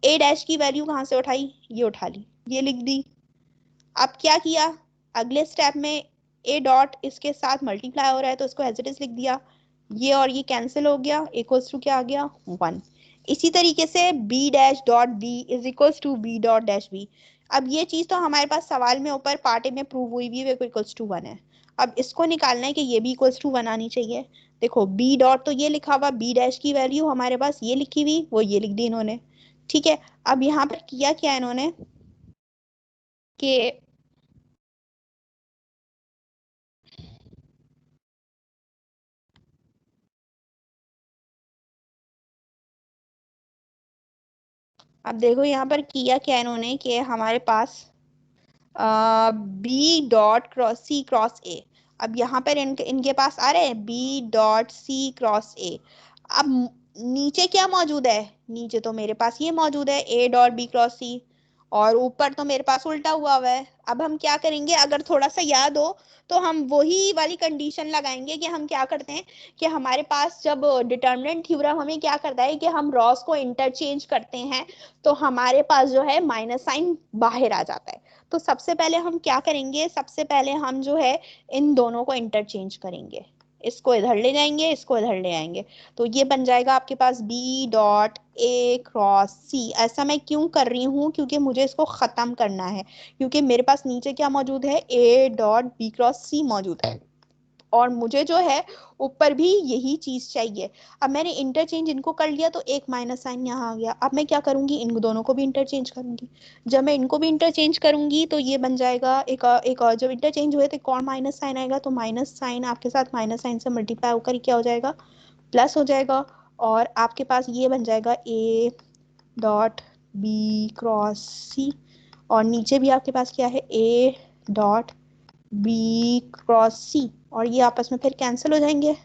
ए डैश की वैल्यू कहाँ से उठाई, ये उठा ली, ये लिख दी। अब क्या किया, अगले स्टेप में ए डॉट इसके साथ मल्टीप्लाई हो रहा है तो इसको एज इट इज लिख दिया, ये और ये कैंसिल हो गया, इक्वल्स टू क्या आ गया 1। इसी तरीके से B dash dot B is equals to B dot dash B. अब ये चीज तो हमारे पास सवाल में ऊपर पार्ट ए में प्रूव हुई भी है, इक्वल्स टू 1 है। अब इसको निकालना है कि ये भी इक्वल्स टू 1 आनी चाहिए। देखो बी डॉट तो ये लिखा हुआ, बी डैश की वैल्यू हमारे पास ये लिखी हुई, वो ये लिख दी इन्होंने, ठीक है। अब यहाँ पर किया क्या इन्होंने कि अब देखो यहाँ पर किया क्या इन्होंने कि हमारे पास B dot cross C cross A, अब यहाँ पर इनके पास आ रहे हैं B dot C cross A. अब नीचे क्या मौजूद है, नीचे तो मेरे पास ये मौजूद है ए डॉट बी क्रॉस सी, और ऊपर तो मेरे पास उल्टा हुआ है। अब हम क्या करेंगे, अगर थोड़ा सा याद हो तो हम वही वाली कंडीशन लगाएंगे कि हम क्या करते हैं कि हमारे पास जब डिटर्मिनेंट थ्योरम हमें क्या करता है कि हम रॉस को इंटरचेंज करते हैं, तो हमारे पास जो है माइनस साइन बाहर आ जाता है। तो सबसे पहले हम क्या करेंगे, सबसे पहले हम जो है इन दोनों को इंटरचेंज करेंगे, इसको इधर ले जाएंगे, इसको इधर ले आएंगे, तो ये बन जाएगा आपके पास b dot a cross c। ऐसा मैं क्यों कर रही हूँ, क्योंकि मुझे इसको खत्म करना है, क्योंकि मेरे पास नीचे क्या मौजूद है, a dot b cross c मौजूद है। और मुझे जो है ऊपर भी यही चीज चाहिए। अब मैंने इंटरचेंज इनको कर लिया तो एक माइनस साइन यहाँ आ गया। अब मैं क्या करूंगी, इन दोनों को भी इंटरचेंज करूंगी। जब मैं इनको भी इंटरचेंज करूंगी तो ये बन जाएगा एक और, जब इंटरचेंज हुए तो एक और माइनस साइन आएगा, तो माइनस साइन आपके साथ माइनस साइन से मल्टीप्लाई होकर क्या हो जाएगा, प्लस हो जाएगा। और आपके पास ये बन जाएगा ए डॉट बी क्रॉस सी, और नीचे भी आपके पास क्या है, ए डॉट बी क्रॉस सी, और ये आपस में फिर कैंसिल हो जाएंगे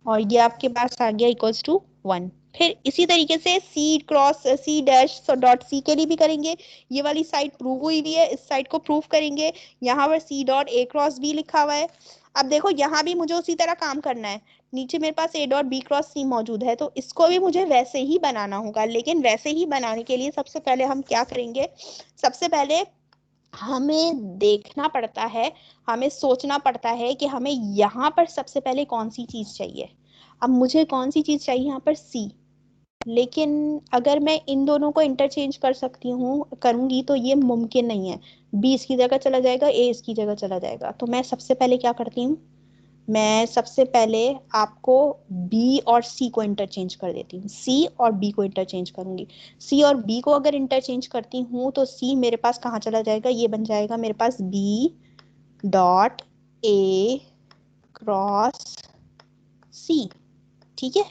और ये आपके पास आ गया इक्वल्स टू 1। फिर इसी तरीके से C cross C dash dot C के लिए भी करेंगे। ये वाली साइड प्रूव हुई हुई है, इस साइड को प्रूव करेंगे। यहाँ पर C dot A cross B लिखा हुआ है। अब देखो यहाँ भी मुझे उसी तरह काम करना है। नीचे मेरे पास ए डॉट बी क्रॉस सी मौजूद है, तो इसको भी मुझे वैसे ही बनाना होगा। लेकिन वैसे ही बनाने के लिए सबसे पहले हम क्या करेंगे, सबसे पहले हमें देखना पड़ता है, हमें सोचना पड़ता है कि हमें यहाँ पर सबसे पहले कौन सी चीज चाहिए। अब मुझे कौन सी चीज चाहिए यहाँ पर, सी। लेकिन अगर मैं इन दोनों को इंटरचेंज कर सकती हूँ, करूंगी, तो ये मुमकिन नहीं है। बी इसकी जगह चला जाएगा, ए इसकी जगह चला जाएगा। तो मैं सबसे पहले क्या करती हूँ, मैं सबसे पहले आपको बी और सी को इंटरचेंज कर देती हूँ। सी और बी को इंटरचेंज करूंगी। सी और बी को अगर इंटरचेंज करती हूँ तो सी मेरे पास कहाँ चला जाएगा, ये बन जाएगा मेरे पास बी डॉट ए क्रॉस सी। ठीक है,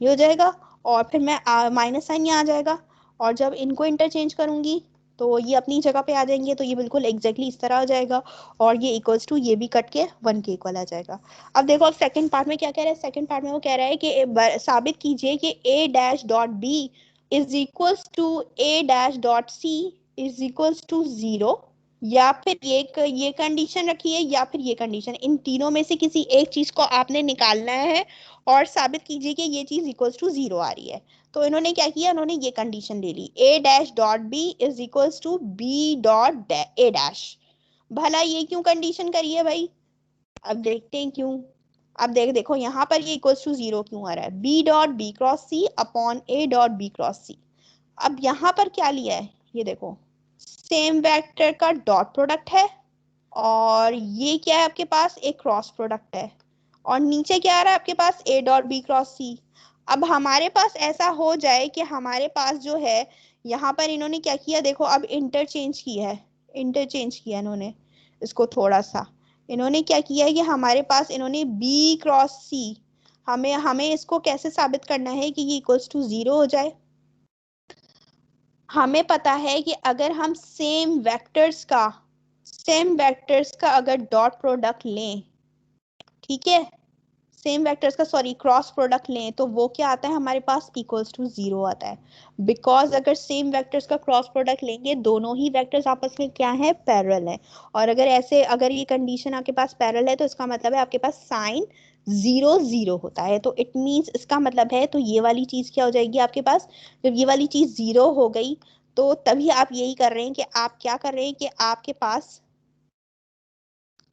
ये हो जाएगा। और फिर मैं माइनस साइन यहाँ आ जाएगा, और जब इनको इंटरचेंज करूंगी तो ये अपनी जगह पे आ जाएंगे, तो ये बिल्कुल एग्जैक्टली इस तरह हो जाएगा, और ये इक्वल्स टू ये भी कट के 1 के इक्वल आ जाएगा। अब देखो, अब सेकंड पार्ट में क्या कह रहा है, सेकंड पार्ट में वो कह रहा है कि साबित कीजिए कि a dash dot b is equals to a dash dot c is equals to 0, या फिर ये कंडीशन रखिए या फिर ये कंडीशन, इन तीनों में से किसी एक चीज को आपने निकालना है और साबित कीजिए कि ये चीज इक्वल्स टू 0 आ रही है। तो इन्होंने क्या किया, इन्होंने ये कंडीशन ले ली, a dash dot b is equals to b dot a dash. भला ये क्यों कंडीशन करी है भाई, अब देखते हैं क्यों। अब देखो यहाँ पर ये इक्वल्स टू 0 क्यों आ रहा है, b dot b cross c upon a dot b cross c। अब यहाँ पर क्या लिया है, ये देखो, सेम वेक्टर का डॉट प्रोडक्ट है, और ये क्या है आपके पास, एक क्रॉस प्रोडक्ट है, और नीचे क्या आ रहा है आपके पास, a dot B cross C. अब हमारे पास ऐसा हो जाए कि हमारे पास जो है, यहाँ पर इन्होंने क्या किया, देखो अब इंटरचेंज किया है, इंटरचेंज किया इन्होंने इसको थोड़ा सा। इन्होंने क्या किया है कि हमारे पास इन्होंने b क्रॉस सी, हमें हमें इसको कैसे साबित करना है कि ये इक्वल्स टू 0 हो जाए। हमें पता है कि अगर हम सेम वेक्टर्स का अगर डॉट प्रोडक्ट लें, ठीक है, सेम वेक्टर्स का सॉरी क्रॉस प्रोडक्ट लें, तो वो क्या आता है हमारे पास, इक्वल्स टू 0 आता है। बिकॉज अगर सेम वेक्टर्स का क्रॉस प्रोडक्ट लेंगे, दोनों ही वेक्टर्स आपस में क्या है, पैरेलल है। और अगर ये कंडीशन आपके पास पैरेलल है, तो इसका मतलब है आपके पास साइन 0 0 होता है। तो इट मीन्स, इसका मतलब है, तो ये वाली चीज क्या हो जाएगी आपके पास, जब ये वाली चीज 0 हो गई, तो तभी आप यही कर रहे हैं कि आप क्या कर रहे हैं कि आपके पास,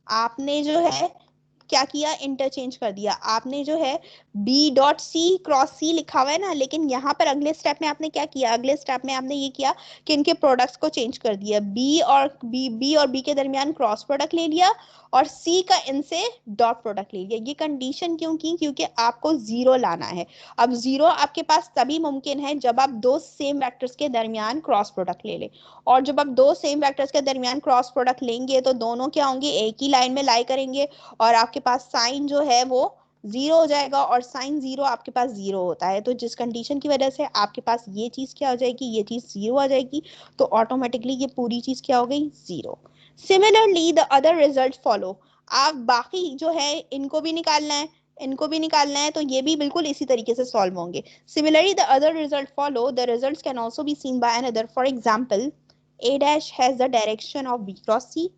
आपने जो है क्या किया, इंटरचेंज कर दिया। आपने जो है b डॉट सी क्रॉस सी लिखा हुआ है ना, लेकिन यहाँ पर अगले स्टेप में आपने क्या किया, अगले स्टेप में आपने ये किया कि इनके प्रोडक्ट्स को चेंज कर दिया, b और b के दरमियान क्रॉस प्रोडक्ट ले लिया, और c का इनसे डॉट प्रोडक्ट ले लिया। ये कंडीशन क्यों की, क्योंकि आपको 0 लाना है। अब 0 आपके पास तभी मुमकिन है जब आप दो सेम वेक्टर्स के दरमियान क्रॉस प्रोडक्ट ले लें, और जब आप दो सेम वेक्टर्स के दरमियान क्रॉस प्रोडक्ट लेंगे तो दोनों क्या होंगे, एक ही लाइन में लाई करेंगे, और आपके पास साइन जो है वो 0 हो जाएगा, और साइन 0 आपके पास 0 होता है। तो जिस कंडीशन की वजह से आपके पास ये चीज क्या हो जाएगी, ये चीज 0 आ जाएगी, तो ऑटोमेटिकली ये पूरी चीज क्या हो गई, 0। Similarly the other result follow. आप बाकी जो है इनको भी निकालना है, इनको भी निकालना है, तो ये भी बिल्कुल इसी तरीके से सॉल्व होंगे। Similarly, the other result follow. The results can also be seen by another. For example, A dash has the direction of B cross C.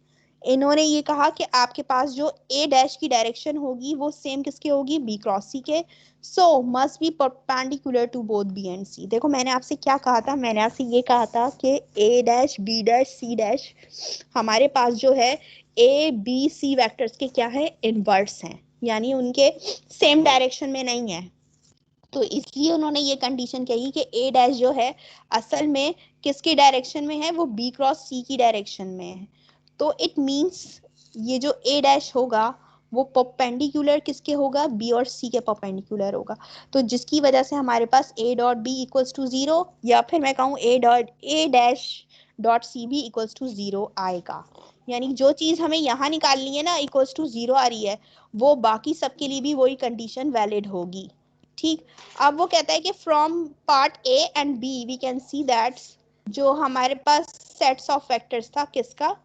इन्होंने ये कहा कि आपके पास जो A डैश की डायरेक्शन होगी वो सेम किसके होगी, B क्रॉस C के। So must be perpendicular to both B and C. देखो मैंने आपसे क्या कहा था, मैंने आपसे ये कहा था कि A dash B dash C dash हमारे पास जो है A B C वेक्टर्स के क्या है, इनवर्स हैं, यानी उनके सेम डायरेक्शन में नहीं है। तो इसलिए उन्होंने ये कंडीशन कही कि A डैश जो है असल में किसकी डायरेक्शन में है, वो B क्रॉस C की डायरेक्शन में है। तो इट मींस ये जो A डैश होगा वो परपेंडिकुलर किसके होगा, बी और सी के परपेंडिकुलर होगा। तो जिसकी वजह से हमारे पास A dot B equals to 0, या फिर मैं कहूँ ए डैश डॉट सी भी इक्वल्स टू 0 आएगा। यानी जो चीज हमें यहाँ निकालनी है ना इक्वल्स टू 0 आ रही है, वो बाकी सबके लिए भी वही कंडीशन वैलिड होगी। ठीक, अब वो कहता है कि from part A and B we can see that जो हमारे पास सेट्स ऑफ वेक्टर्स था किसका,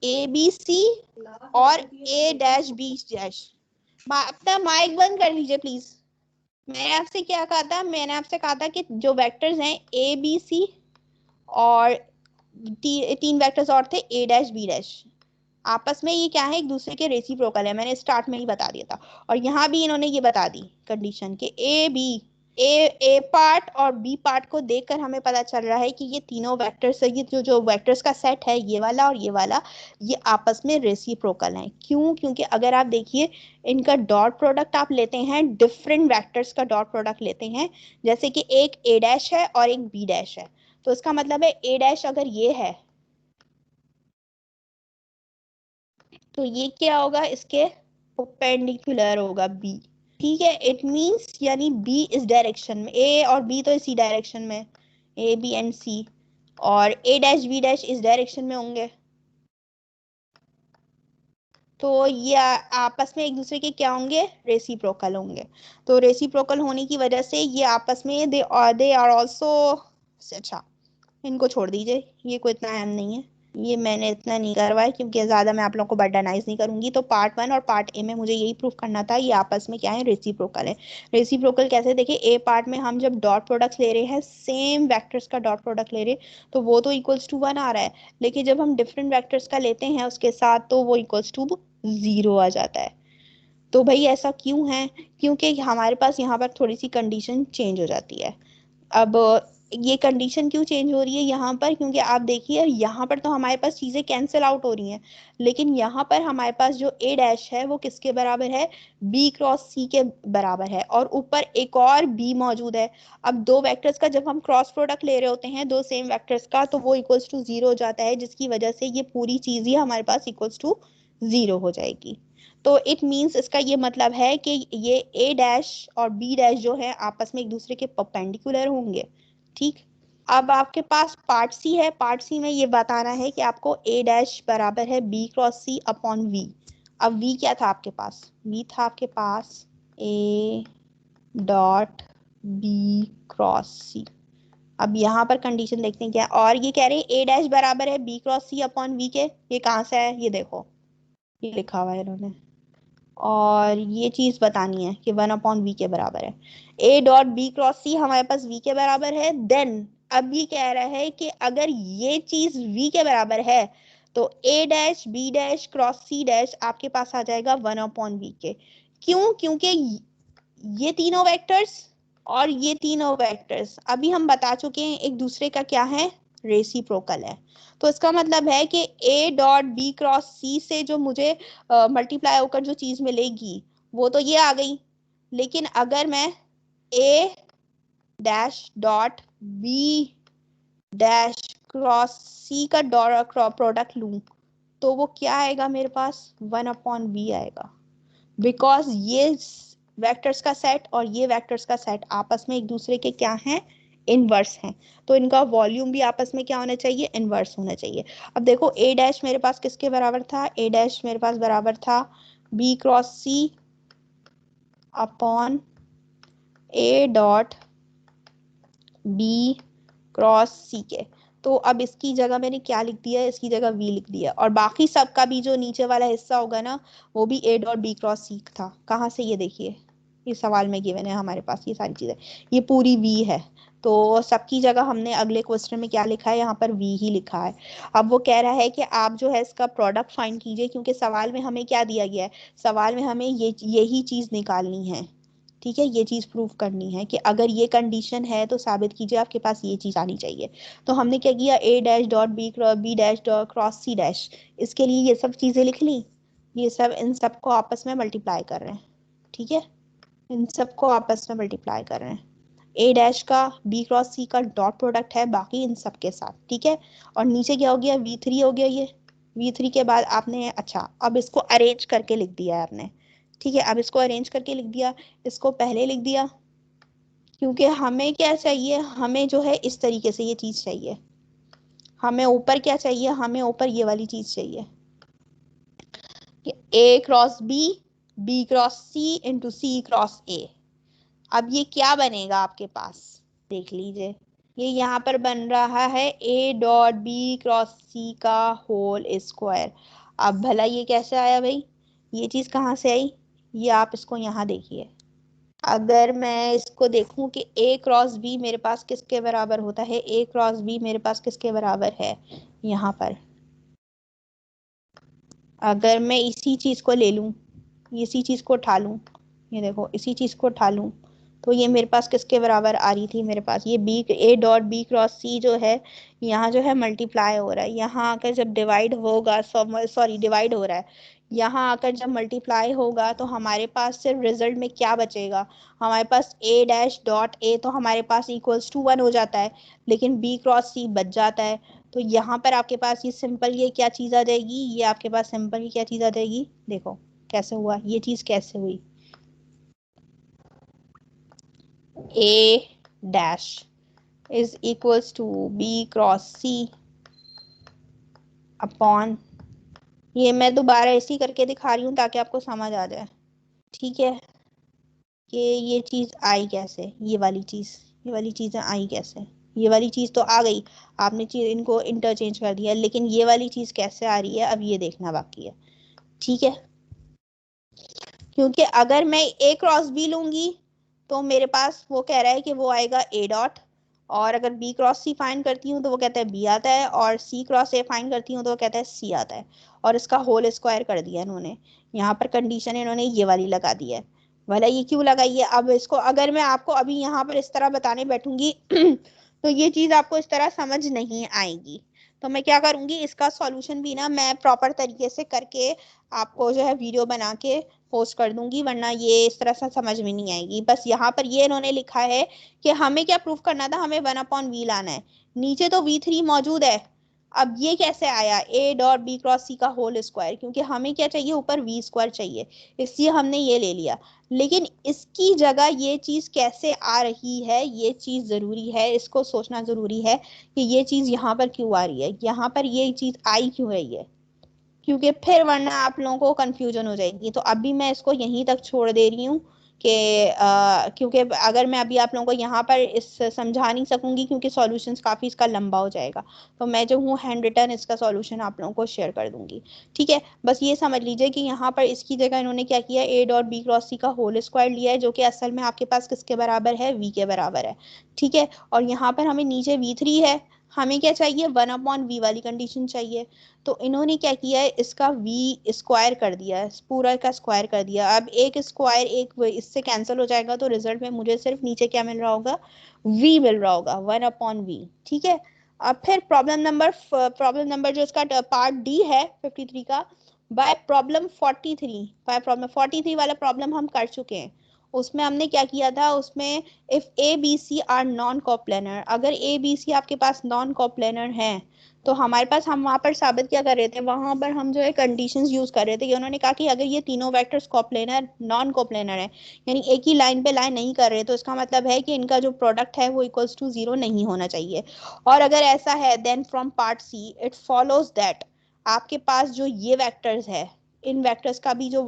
ए बी सी और ए डैश बी डैश। अपना माइक बंद कर लीजिए प्लीज। मैंने आपसे क्या कहा था, मैंने आपसे कहा था कि जो वेक्टर्स हैं ए बी सी और तीन वेक्टर्स और थे ए डैश बी डैश, आपस में ये क्या है, एक दूसरे के रेसिप्रोकल है। मैंने स्टार्ट में ही बता दिया था, और यहाँ भी इन्होंने ये बता दी कंडीशन कि ए पार्ट और बी पार्ट को देखकर हमें पता चल रहा है कि ये तीनों वेक्टर्स, ये जो वेक्टर्स का सेट है, ये वाला और ये वाला, ये आपस में रेसिप्रोकल हैं। क्यों? क्योंकि अगर आप देखिए इनका डॉट प्रोडक्ट आप लेते हैं, डिफरेंट वेक्टर्स का डॉट प्रोडक्ट लेते हैं, जैसे कि एक ए डैश है और एक बी डैश है, तो इसका मतलब है ए डैश अगर ये है तो ये क्या होगा, इसके परपेंडिकुलर होगा बी। ठीक है, इट मींस यानी बी इस डायरेक्शन में, ए और बी तो इसी डायरेक्शन में, ए बी एंड सी, और ए डैश बी डैश इस डायरेक्शन में होंगे। तो ये आपस में एक दूसरे के क्या होंगे, रेसिप्रोकल होंगे। तो रेसिप्रोकल होने की वजह से ये आपस में दे आर ऑल्सो, अच्छा इनको छोड़ दीजिए, ये कोई इतना अहम नहीं है, ये मैंने इतना नहीं करवाया क्योंकि ज़्यादा मैं आप लोगों को बर्डनाइज नहीं करूंगी। तो पार्ट 1 और पार्ट ए में मुझे यही प्रूफ करना था, ये आपस में क्या है, रेसिप्रोकल है। रेसिप्रोकल कैसे, देखिए ए पार्ट में हम जब डॉट प्रोडक्ट्स ले रहे हैं, सेम वेक्टर्स का डॉट प्रोडक्ट ले रहे हैं, तो वो तो इक्वल्स टू 1 आ रहा है, लेकिन जब हम डिफरेंट वेक्टर्स का लेते हैं उसके साथ तो वो इक्वल्स टू 0 आ जाता है। तो भाई ऐसा क्यों है, क्योंकि हमारे पास यहाँ पर थोड़ी सी कंडीशन चेंज हो जाती है। अब ये कंडीशन क्यों चेंज हो रही है यहाँ पर, क्योंकि आप देखिए यहाँ पर तो हमारे पास चीजें कैंसिल आउट हो रही हैं, लेकिन यहाँ पर हमारे पास जो ए डैश है वो किसके बराबर है, बी क्रॉस सी के बराबर है, और ऊपर एक और बी मौजूद है। अब दो वेक्टर्स का जब हम क्रॉस प्रोडक्ट ले रहे होते हैं, दो सेम वेक्टर्स का, तो वो इक्वल्स टू 0 हो जाता है, जिसकी वजह से ये पूरी चीज ही हमारे पास इक्वल्स टू 0 हो जाएगी। तो इट मींस इसका ये मतलब है कि ये ए डैश और बी डैश जो है आपस में एक दूसरे के परपेंडिकुलर होंगे। ठीक, अब आपके पास पार्ट सी है, पार्ट सी में ये बताना है कि आपको ए डैश बराबर है B cross C upon V. अब वी क्या था आपके पास, वी था आपके पास A dot B cross C. अब यहाँ पर कंडीशन देखते हैं क्या, और ये कह रहे हैं ए डैश बराबर है B cross C upon V के, ये कहाँ से है, ये देखो ये लिखा हुआ है इन्होंने, और ये चीज बतानी है कि 1/v के बराबर है। ए डॉट बी क्रॉस सी हमारे पास v के बराबर है, देन अब ये कह रहा है कि अगर ये चीज v के बराबर है तो A dash B dash cross C dash आपके पास आ जाएगा 1/v के। क्यों? क्योंकि ये तीनों वेक्टर्स और ये तीनों वेक्टर्स अभी हम बता चुके हैं एक दूसरे का क्या है, रेसिप्रोकल है। तो इसका मतलब है कि a डॉट बी क्रॉस सी से जो मुझे मल्टीप्लाई होकर जो चीज मिलेगी वो तो ये आ गई, लेकिन अगर मैं a dash dot B dash cross C का प्रोडक्ट लूं तो वो क्या आएगा मेरे पास, 1/v आएगा, बिकॉज ये वेक्टर्स का सेट और ये वेक्टर्स का सेट आपस में एक दूसरे के क्या हैं, इनवर्स हैं। तो इनका वॉल्यूम भी आपस में क्या होना चाहिए, इनवर्स होना चाहिए। अब देखो ए डैश मेरे पास किसके बराबर था, ए डैश मेरे पास बराबर था B cross C upon A dot B cross C के। तो अब इसकी जगह मैंने क्या लिख दिया, इसकी जगह वी लिख दिया, और बाकी सब का भी जो नीचे वाला हिस्सा होगा ना वो भी ए डॉट बी क्रॉस सी था। कहाँ से, ये देखिए ये सवाल में गिवन है हमारे पास ये सारी चीजें, ये पूरी वी है। तो सबकी जगह हमने अगले क्वेश्चन में क्या लिखा है, यहाँ पर वी ही लिखा है। अब वो कह रहा है कि आप जो है इसका प्रोडक्ट फाइंड कीजिए, क्योंकि सवाल में हमें क्या दिया गया है, सवाल में हमें यही चीज निकालनी है। ठीक है, ये चीज प्रूव करनी है कि अगर ये कंडीशन है तो साबित कीजिए आपके पास ये चीज आनी चाहिए। तो हमने क्या किया, A dash dot B dash dot cross C dash, इसके लिए ये सब चीजें लिख ली, ये सब इन सबको आपस में मल्टीप्लाई कर रहे हैं। ठीक है, इन सबको आपस में मल्टीप्लाई कर रहे हैं, ए डैश का बी क्रॉस सी का डॉट प्रोडक्ट है बाकी इन सब के साथ। ठीक है, और नीचे क्या हो गया, v3 हो गया, ये V3 के बाद आपने, अच्छा अब इसको अरेंज करके लिख दिया है आपने, ठीक है, अब इसको अरेंज करके लिख दिया, इसको पहले लिख दिया, क्योंकि हमें क्या चाहिए, हमें जो है इस तरीके से ये चीज चाहिए, हमें ऊपर क्या चाहिए, हमें ऊपर ये वाली चीज चाहिए कि A cross B cross C into C cross A। अब ये क्या बनेगा आपके पास, देख लीजिए, ये यहाँ पर बन रहा है A dot B cross C का होल स्क्वायर। अब भला ये कैसे आया भाई, ये चीज कहाँ से आई, ये आप इसको यहाँ देखिए, अगर मैं इसको देखूं कि A क्रॉस B मेरे पास किसके बराबर होता है, A क्रॉस B मेरे पास किसके बराबर है, यहाँ पर अगर मैं इसी चीज को ले लूं, इसी चीज को उठा लूं, ये देखो इसी चीज को उठा लूं, तो ये मेरे पास किसके बराबर आ रही थी, मेरे पास ये B A dot B cross C जो है, यहाँ जो है मल्टीप्लाई हो रहा है, यहाँ आकर जब डिवाइड होगा, सॉरी डिवाइड हो रहा है, यहाँ आकर जब मल्टीप्लाई होगा तो हमारे पास सिर्फ रिजल्ट में क्या बचेगा, हमारे पास A डैश डॉट A तो हमारे पास इक्वल्स टू 1 हो जाता है, लेकिन B क्रॉस C बच जाता है। तो यहाँ पर आपके पास ये सिंपल ये क्या चीज आ जाएगी, ये आपके पास सिंपल ये क्या चीज आ जाएगी, देखो कैसे हुआ, ये चीज कैसे हुई, A dash is equals to B cross C upon, ये मैं दोबारा ऐसे करके दिखा रही हूँ ताकि आपको समझ आ जाए, ठीक है, कि ये चीज आई कैसे, ये वाली चीजें आई कैसे, ये वाली चीज तो आ गई, आपने चीज इनको इंटरचेंज कर दिया, लेकिन ये वाली चीज कैसे आ रही है अब ये देखना बाकी है, ठीक है, क्योंकि अगर मैं A क्रॉस B लूंगी तो मेरे पास वो कह रहा है कि वो आएगा A डॉट, और अगर B क्रॉस C फाइंड करती हूँ तो वो कहता है B आता है, और C क्रॉस A फाइंड करती हूँ तो वो कहता है C आता है, और इसका होल स्क्वायर कर दिया इन्होंने, यहाँ पर कंडीशन इन्होंने ये वाली लगा दी है, भला ये क्यों लगाई है, अब इसको अगर मैं आपको अभी यहाँ पर इस तरह बताने बैठूंगी तो ये चीज आपको इस तरह समझ नहीं आएगी, तो मैं क्या करूंगी, इसका सॉल्यूशन भी ना मैं प्रॉपर तरीके से करके आपको जो है वीडियो बना के पोस्ट कर दूंगी, वरना ये इस तरह से समझ में नहीं आएगी। बस यहाँ पर ये इन्होंने लिखा है कि हमें क्या प्रूफ करना था, हमें 1/v लाना है, नीचे तो V3 मौजूद है, अब ये कैसे आया A dot B cross C का होल स्क्वायर, क्योंकि हमें क्या चाहिए, ऊपर V स्क्वायर चाहिए, इसलिए हमने ये ले लिया, लेकिन इसकी जगह ये चीज कैसे आ रही है, ये चीज जरूरी है, इसको सोचना जरूरी है कि ये चीज यहाँ पर क्यों आ रही है, यहाँ पर ये चीज आई क्यों रही है, क्योंकि फिर वरना आप लोगों को कंफ्यूजन हो जाएगी। तो अभी मैं इसको यहीं तक छोड़ दे रही हूँ कि क्योंकि अगर मैं अभी आप लोगों को यहाँ पर इस समझा नहीं सकूंगी, क्योंकि सॉल्यूशंस काफ़ी इसका लंबा हो जाएगा, तो मैं जो हूँ हैंड रिटन इसका सॉल्यूशन आप लोगों को शेयर कर दूंगी, ठीक है। बस ये समझ लीजिए कि यहाँ पर इसकी जगह इन्होंने क्या किया, A dot B cross C का होल स्क्वायर लिया है, जो कि असल में आपके पास किसके बराबर है, V के बराबर है, ठीक है, और यहाँ पर हमें नीचे V3 है, हमें क्या चाहिए, 1/v वाली कंडीशन चाहिए, तो इन्होंने क्या किया है, इसका V स्क्वायर कर दिया है, पूरा का स्क्वायर कर दिया, अब एक स्क्वायर एक इससे कैंसिल हो जाएगा, तो रिजल्ट में मुझे सिर्फ नीचे क्या मिल रहा होगा, V मिल रहा होगा, 1/v, ठीक है। अब फिर प्रॉब्लम नंबर जो इसका पार्ट डी है 53 का, बाय प्रॉब्लम 43 वाला प्रॉब्लम हम कर चुके हैं, उसमें हमने क्या किया था, उसमें if A B C are non coplanar, अगर ए बी सी आपके पास नॉन कोप्लेनर हैं तो हमारे पास, हम वहां पर साबित क्या कर रहे थे, वहां पर हम जो है कंडीशंस यूज कर रहे थे कि उन्होंने कहा कि अगर ये तीनों वेक्टर्स कोप्लेनर नॉन कोप्लेनर है, यानी एक ही लाइन पे लाइन नहीं कर रहे, तो इसका मतलब है कि इनका जो प्रोडक्ट है वो इक्वल्स टू 0 नहीं होना चाहिए, और अगर ऐसा है then from part C it follows that आपके पास जो ये वेक्टर्स है, इन वेक्टर्स का भी जो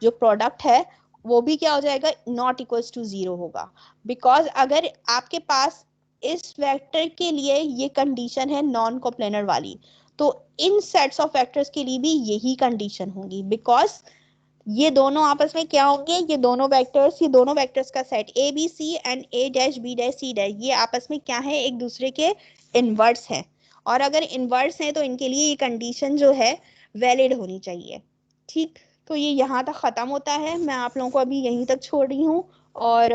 जो प्रोडक्ट है वो भी क्या हो जाएगा, नॉट इक्वल्स टू 0 होगा, बिकॉज अगर आपके पास इस वेक्टर के लिए ये कंडीशन है नॉन कोप्लेनर वाली, तो इन सेट्स ऑफ वेक्टर्स के लिए भी यही कंडीशन होगी, बिकॉज ये दोनों आपस में क्या होंगे, ये दोनों वेक्टर्स का set A B C and A dash B dash C dash, ये आपस में क्या है, एक दूसरे के इनवर्स हैं, और अगर इनवर्स हैं तो इनके लिए ये कंडीशन जो है वैलिड होनी चाहिए, ठीक। तो ये यहाँ तक खत्म होता है, मैं आप लोगों को अभी यहीं तक छोड़ रही हूँ, और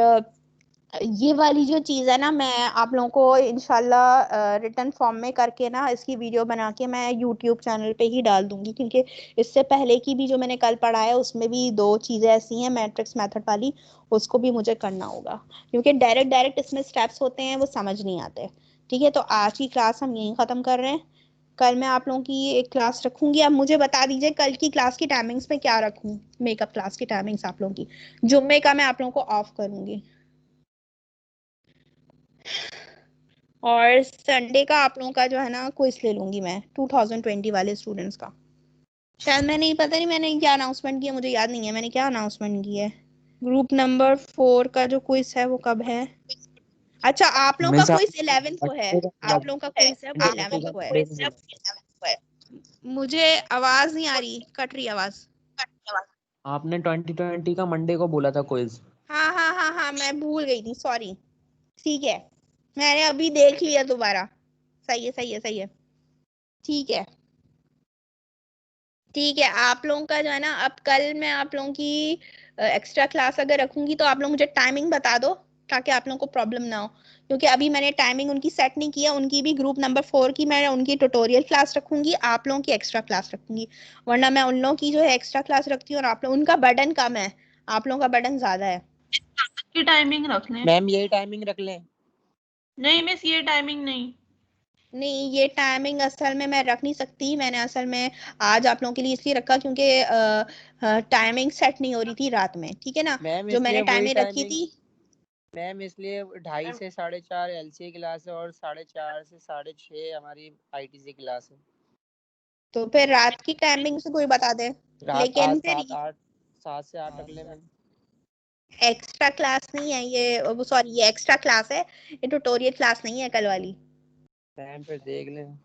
ये वाली जो चीज़ है ना, मैं आप लोगों को इंशाल्लाह रिटर्न फॉर्म में करके ना इसकी वीडियो बना के मैं यूट्यूब चैनल पे ही डाल दूंगी, क्योंकि इससे पहले की भी जो मैंने कल पढ़ा है उसमें भी 2 चीज़ें ऐसी हैं मैट्रिक्स मेथड वाली, उसको भी मुझे करना होगा, क्योंकि डायरेक्ट इसमें स्टेप्स होते हैं वो समझ नहीं आते, ठीक है। तो आज की क्लास हम यहीं ख़त्म कर रहे हैं, कल मैं आप लोगों की एक क्लास रखूंगी। आप मुझे बता दीजिए कल की क्लास की टाइमिंग्स में क्या रखूं। मेकअप क्लास की टाइमिंग्स आप लोगों की, जुम्मे का मैं आप लोगों को ऑफ करूंगी और संडे का आप लोगों का जो है ना क्विज ले लूंगी मैं 2020 वाले स्टूडेंट्स का। शायद मैंने, पता नहीं मैंने क्या अनाउंसमेंट किया, मुझे याद नहीं है मैंने क्या अनाउंसमेंट किया है। ग्रुप नंबर 4 का जो क्विज है वो कब है? अच्छा, आप लोगों का मिस क्विज 11 को है। आप लोगों का क्विज है वो 11 को है। मुझे आवाज नहीं आ रही, कट रही आवाज। आपने 2020 का मंडे को बोला था क्विज। हाँ हाँ हाँ हाँ, मैं भूल गई थी, सॉरी। ठीक है, मैंने अभी देख लिया दोबारा। सही है सही है सही है, ठीक है ठीक है। आप लोगों का जो है ना, अब कल मैं आप लोगों की एक्स्ट्रा क्लास अगर रखूंगी तो आप लोग मुझे टाइमिंग बता दो ताकि आप लोगों को प्रॉब्लम ना हो, क्योंकि अभी मैंने टाइमिंग उनकी सेट नहीं किया। उनकी भी ग्रुप नंबर 4 की मैं उनकी ट्यूटोरियल क्लास रखूंगी, आप लोगों की एक्स्ट्रा क्लास रखूंगी। वरना मैं उन लोगों की जो है एक्स्ट्रा क्लास रखती हूँ और आप लोग, उनका बर्डन कम है, आप लोगों का बर्डन ज्यादा है। की टाइमिंग रख लें। मैम यही टाइमिंग रख लें। नहीं मिस, ये टाइमिंग नहीं। नहीं, ये टाइमिंग असल में मैं रख नहीं सकती। मैंने असल में आज आप लोगों के लिए इसलिए रखा क्योंकि टाइमिंग सेट नहीं हो रही थी रात में, ठीक है ना। मैम जो इसलिए मैंने वही टाइमिंग रखी टाइमिंग, थी, मैम इसलिए 2:30 से 4:30 एलसीए क्लास है और 4:30 से 6:30 हमारी आईटीसी क्लास है। तो फिर रात की टाइमिंग से कोई बता दे। रात लेकिन आज फिर 7 से 8 रख लें मैम। एक्स्ट्रा क्लास नहीं है ये, वो सॉरी, ये एक्स्ट्रा क्लास है, ये ट्यूटोरियल क्लास नहीं है कल वाली। मैम फिर देख लें।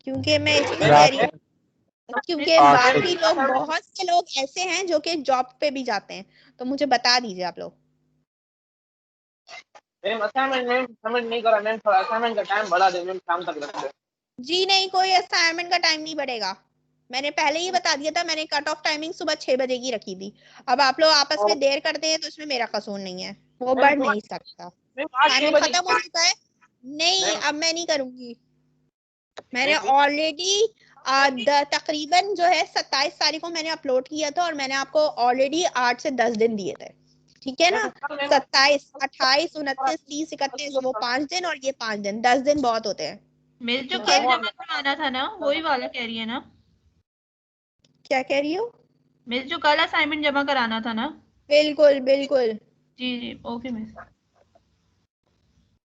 क्योंकि मैं इसलिए कह रही हूँ क्योंकि बाकी लोग, बहुत से लोग ऐसे हैं जो कि जॉब पे भी जाते हैं, तो मुझे बता दीजिए आप लोग। मैम असाइनमेंट मैम सबमिट नहीं करा मैम, थोड़ा असाइनमेंट का टाइम बढ़ा दे मैम, शाम तक रख दे। जी नहीं, कोई असाइनमेंट का टाइम नहीं बढ़ेगा। मैंने पहले ही बता दिया था, मैंने कट ऑफ टाइमिंग सुबह 6 बजे की रखी थी। अब आप लोग आपस में देर करते हैं तो इसमें मेरा कसूर नहीं है, वो बढ़ नहीं सकता। मैम आज 6 टाइमिंग बजे खत्म हो चुका है। नहीं, मैम अब मैं नहीं करूंगी। मैंने ऑलरेडी तकरीबन जो है 27 तारीख को मैंने अपलोड किया था और मैंने आपको ऑलरेडी 8 से 10 दिन दिए थे, ठीक है ना। 27, 28, 29, 30, 31, वो 5 दिन और ये 5 दिन, 10 दिन बहुत होते हैं, मिस जो ठीक कल है। जमा करवाना था ना, वही वाला कह रही है ना? क्या कह रही हो? मिस जो कल असाइनमेंट जमा कराना था ना? बिल्कुल बिल्कुल। जी जी, ओके मिस।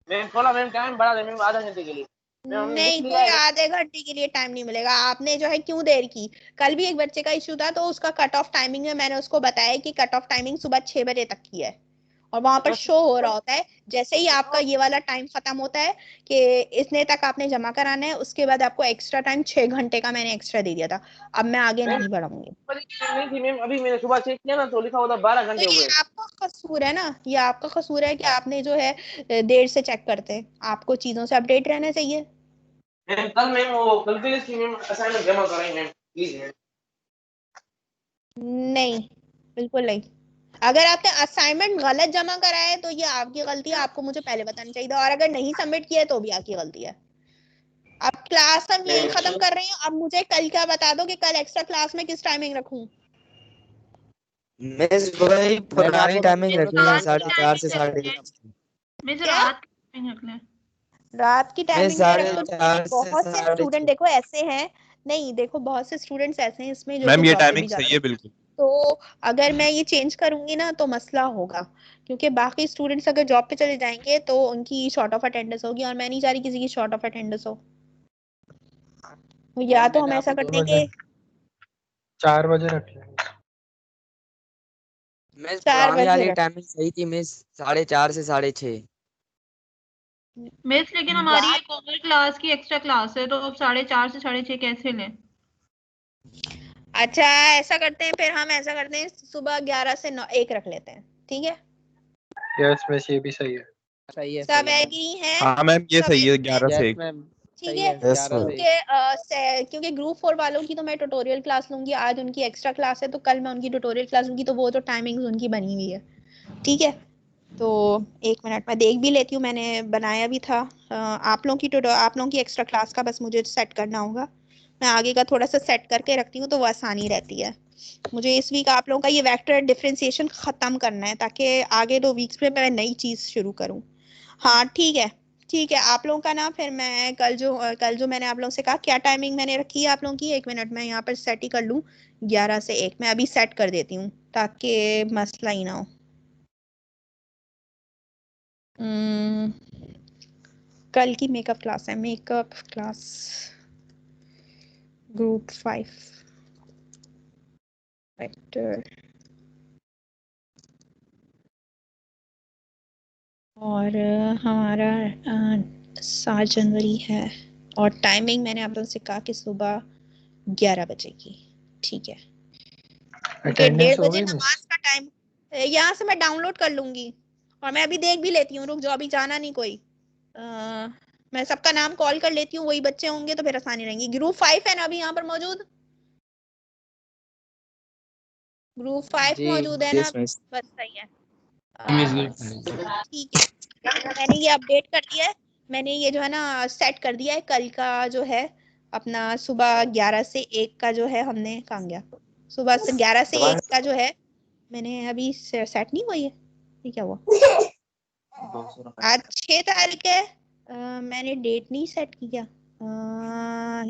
मैम थोड़ा मैम टाइम बढ़ा दे मैम, आधा घंटे के लिए मैम, हमने लिख नहीं, लिया कोई है। आधे घंटे के लिए टाइम नहीं मिलेगा। आपने जो है क्यों देर की? कल भी एक बच्चे का इशू था तो उसका कट ऑफ टाइमिंग में मैंने उसको बताया कि कट ऑफ टाइमिंग सुबह 6 बजे तक की है और वहां पर शो हो रहा होता है जैसे ही आपका ये वाला टाइम खत्म होता है कि इतने तक आपने जमा कराना है, उसके बाद आपको एक्स्ट्रा टाइम 6 घंटे का मैंने एक्स्ट्रा दे दिया था। अब मैं आगे मैम नहीं बढ़ाऊंगी। नहीं थी मैम, अभी मैंने सुबह चेक किया ना तो लिखा हुआ था 12 तो घंटे ये हुए। आपका कसूर है ना, ये आपका कसूर है कि आपने जो है देर से चेक करते हैं। आपको चीजों से अपडेट रहना चाहिए। मैम कल मैम वो कल के लिए मैम असाइनमेंट जमा कराई मैम, प्लीज मैम। नहीं, बिल्कुल नहीं। अगर आपने असाइनमेंट गलत जमा कराया है तो ये आपकी गलती है, आपको मुझे पहले बताना चाहिए था। और अगर नहीं सबमिट किया है तो भी आपकी गलती है। अब क्लास हम यही खत्म कर रहे हैं। अब मुझे कल क्या बता दो कि कल एक्स्ट्रा क्लास में किस टाइमिंग रखूं? मिस वही पुरानी टाइमिंग मिस रख लें, रात की 4:30 से टाइमिंग रख 6:30। लें। मिस क्या? रात की टाइमिंग रख लें। रात की मैं टाइमिंग में रखो क्योंकि 4:30 से बहुत से स्टूडेंट 6:30। देखो ऐसे हैं, नहीं देखो बहुत से स्टूडेंट्स ऐसे हैं इसमें जो कि मैम ये जॉब पे भी टाइमिंग जाते सही है हैं। बिल्कुल। तो अगर मैं ये चेंज करूंगी ना तो मसला होगा, क्योंकि बाकी स्टूडेंट्स अगर जॉब पे चले जाएंगे तो उनकी शॉर्ट ऑफ अटेंडेंस होगी और मैं नहीं चाह रही किसी की शॉर्ट ऑफ अटेंडेंस हो। या मैम तो हम मैंने ऐसा आपको करते हैं कि 4 बजे रख लें। मिस 4 पुरानी बजे वाली रख। टाइमिंग सही थी मिस, 4:30 से 6:30। मिस लेकिन हमारी ये कॉमन क्लास की एक्स्ट्रा क्लास है, तो अब 4:30 से 6:30 कैसे लें? अच्छा, ऐसा करते हैं फिर, हम ऐसा करते हैं सुबह 11 से 9 1 रख लेते हैं, ठीक है। यस मिस, ये भी सही है। सही है सब सही है। एग्री हैं? हाँ मैम ये सब सही है, एग्री हैं? 11 से यस 1। मैम ठीक सही है। है, 11 से 1। क्योंकि ग्रुप 4 वालों की तो मैं ट्यूटोरियल क्लास लूंगी, आज उनकी एक्स्ट्रा क्लास है तो कल मैं उनकी ट्यूटोरियल क्लास लूंगी, तो वो तो टाइमिंग्स उनकी बनी हुई है, ठीक है। तो 1 मिनट मैं देख भी लेती हूँ, मैंने बनाया भी था। आप लोगों की एक्स्ट्रा क्लास का बस मुझे सेट करना होगा। मैं आगे का थोड़ा सा सेट करके रखती हूँ तो वो आसानी रहती है। मुझे इस वीक आप लोगों का ये वेक्टर डिफरेंशिएशन खत्म करना है ताकि आगे 2 वीक्स में मैं नई चीज शुरू करूँ। हाँ ठीक है, ठीक है, आप लोगों का ना फिर मैं कल जो मैंने आप लोगों से कहा, क्या टाइमिंग मैंने रखी है आप लोगों की, 1 मिनट मैं यहाँ पर सेट ही कर लूँ, 11 से 1 मैं अभी सेट कर देती हूँ ताकि मसला ही ना हो। कल की मेकअप क्लास है, मेकअप क्लास ग्रुप 5 वेक्टर, और हमारा 7 जनवरी है, और टाइमिंग मैंने आप लोगों से कहा कि सुबह 11 बजे की। ठीक है, क्योंकि 1:30 अटेंडेंस हो बजे गई मिस? नमाज का टाइम, यहाँ से मैं डाउनलोड कर लूंगी और मैं अभी देख भी लेती हूँ, रुक जाओ, अभी जाना नहीं कोई। मैं सबका नाम कॉल कर लेती हूँ, वही बच्चे होंगे तो फिर आसानी रहेगी। ग्रुप 5 है ना अभी यहाँ पर मौजूद, ग्रुप 5 मौजूद है ना? बस सही है। ठीक है, मैंने ये अपडेट कर दिया है, मैंने ये जो है ना सेट कर दिया है, कल का जो है अपना सुबह 11 से 1 का जो है, हमने कहाँ गया, सुबह से 11 से 1 का जो है मैंने अभी सेट नहीं हुआ। ये क्या हुआ? आज 6 तारीख है, मैंने डेट नहीं सेट की क्या?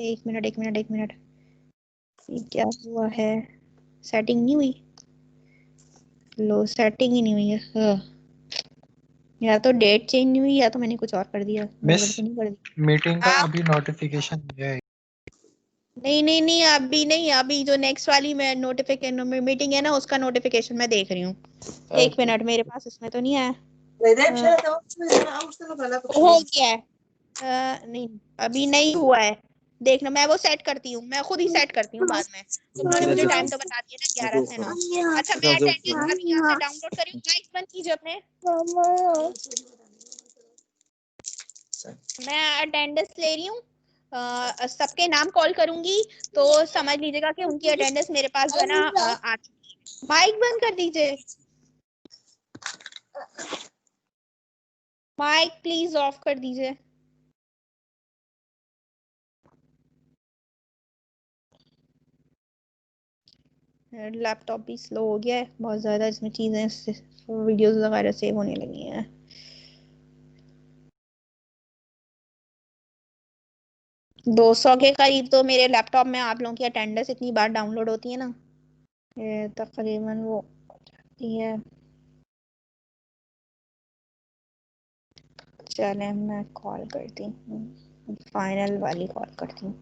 1 मिनट, ये क्या हुआ है? सेटिंग नहीं हुई, लो सेटिंग ही नहीं हुई है। या तो डेट चेंज नहीं हुई या तो मैंने कुछ और कर दिया, मिस गड़बड़ तो नहीं कर दी। मीटिंग का हाँ, अभी नोटिफिकेशन दिया है। नहीं अभी नहीं, अभी जो नेक्स्ट वाली मैं नोटिफिकेशन मीटिंग है ना उसका नोटिफिकेशन मैं देख रही हूँ। 1 मिनट, मेरे पास इसमें तो नहीं आया। हो गया है, नहीं अभी नहीं हुआ है, देखना मैं वो सेट करती हूँ, मैं खुद ही सेट करती हूँ बाद में। तुम लोगों ने मुझे टाइम तो बता दिया ना, 11 से 9। अच्छा, मैं अटेंडेंस अभी यहाँ से डाउनलोड कर रही हूँ, माइक बंद कीजिए अपने। मैं अटेंडेंस ले रही हूँ, सबके नाम कॉल करूंगी तो समझ लीजिएगा कि उनकी अटेंडेंस मेरे पास जो है ना आ चुकी है। माइक बंद कर दीजिए, माइक प्लीज ऑफ कर दीजिए। लैपटॉप भी स्लो हो गया है बहुत ज़्यादा, इसमें चीज़ें वीडियोस वगैरह सेव होने लगी हैं। दो 200 के करीब तो मेरे लैपटॉप में आप लोगों की अटेंडेंस इतनी बार डाउनलोड होती है ना, ये तकरीबन वो होती है। चले मैं कॉल करती हूँ, फाइनल वाली कॉल करती हूँ,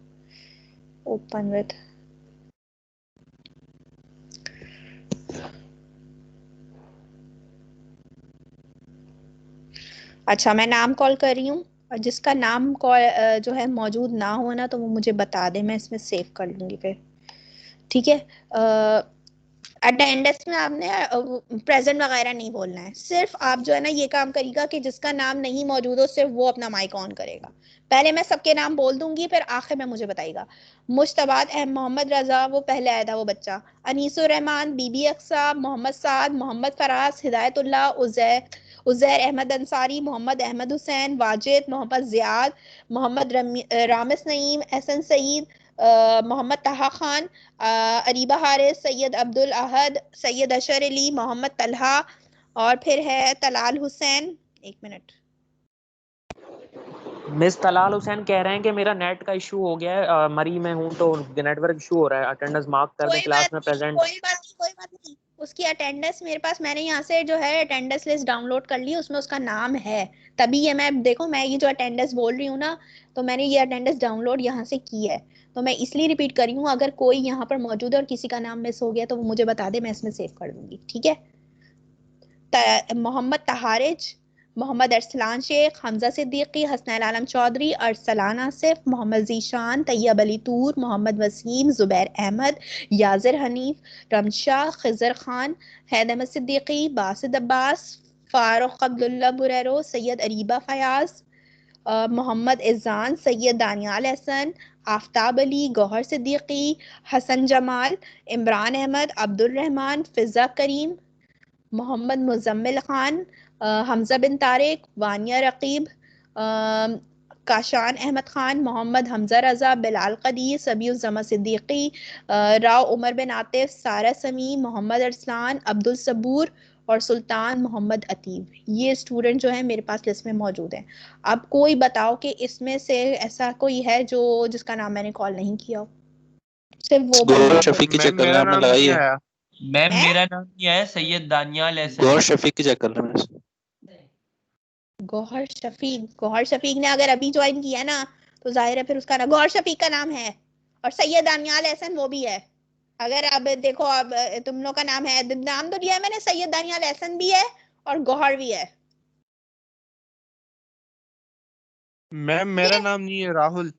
ओपन विथ। अच्छा, मैं नाम कॉल कर रही हूँ, और जिसका नाम कॉल जो है मौजूद ना हो ना तो वो मुझे बता दे, मैं इसमें सेव कर लूंगी फिर। ठीक है, अटेंडेंस में आपने प्रेजेंट वगैरह नहीं बोलना है, सिर्फ आप जो है ना ये काम करिएगा कि जिसका नाम नहीं मौजूद हो सिर्फ वो अपना माइक ऑन करेगा। पहले मैं सबके नाम बोल दूंगी, फिर आखिर में मुझे बताइएगा। मुश्तबाद मोहम्मद रजा, वो पहले आया था वो बच्चा, अनीसुर रहमान, बीबी अक्सा, मोहम्मद साद, मोहम्मद फराज, हिदायतुल्लाह, उजैर अहमद अंसारी, मोहम्मद अहमद हुसैन, वाजिद, मोहम्मद जियाद, मोहम्मद रामिस नईम, एहसन सईद, मोहम्मद ताहा खान, अरीबा हारिस, सैयद अब्दुल अहद, सैयद अशर अली, मोहम्मद तलहा, और फिर है तलाल हुसैन। 1 मिनट, मिस तलाल हुसैन कह रहे हैं कि मेरा नेट का इशू हो गया है, मरी में हूँ तो नेटवर्क इशू हो रहा है, अटेंडेंस मार्क कर दें, क्लास में प्रेजेंट। कोई बात नहीं, उसकी अटेंडेंस मेरे पास, मैंने यहाँ से जो है अटेंडेंस लिस्ट डाउनलोड कर ली, उसमें उसका नाम है, तभी ये मैं देखो, मैं ये जो अटेंडेंस बोल रही हूँ ना, तो मैंने ये अटेंडेंस डाउनलोड यहाँ से की है, तो मैं इसलिए रिपीट कर रही हूँ। अगर कोई यहाँ पर मौजूद है और किसी का नाम मिस हो गया तो वो मुझे बता दे, मैं इसमें सेव कर दूंगी। ठीक है, मोहम्मद तहारिज, मोहम्मद अरसलान शेख, हमजा सिद्दीकी, हसनैन आलम चौधरी, अरसलान आसिफ, मोहम्मद जीशान, तैयब अली तूर, मोहम्मद वसीम, जुबैर अहमद, याजिर हनीफ, रमशा, खिजर खान, हैदर अहमद सिद्दीकी, बासिद अब्बास, फारूक अब्दुल्ला बुरेरो, सैयद अरीबा फयाज, मोहम्मद इज़ान, सैयद दानियाल हसन, आफ्ताब अली, गौहर सिद्दीकी, हसन जमाल, इमरान अहमद, अब्दुल रहमान, फिजा करीम, मोहम्मद मुजम्मिल खान, हमजा बिन तारिक, वानिया रकीब, काशान अहमद खान, मोहम्मद हमजा रजा, बिलाल कदीर, सबीउज़्ज़मा सिद्दीकी, राव उमर बिन आतिफ, सारा समी, मोहम्मद अरसलान, अब्दुल सबूर, और सुल्तान मोहम्मद अतीब। ये स्टूडेंट जो है मेरे पास लिस्ट में मौजूद है। अब कोई बताओ कि इसमें से ऐसा कोई है जो जिसका नाम मैंने कॉल नहीं किया हो, सिर्फ वो गौर बंदा। शफीक की मैम चेक कर मेरा रहे हैं, नाम आपने नहीं लगाई है? आया। मैम हैं? मेरा नाम नहीं आया, सैयद दानियाल एहसन गौर है। शफीक की चेक कर रहे हैं। गौहर शफीक ने अगर अभी ज्वाइन किया ना तो जाहिर है फिर उसका नाम गौहर शफीक का नाम है, और सैयद दानियाल एहसन वो भी है। अगर अब देखो, अब तुम लोग का नाम है, नाम तो दिया है मैंने, सैयद दानियाल एहसन भी है और गौहर भी है। मैम मेरा नाम नहीं है, राहुल।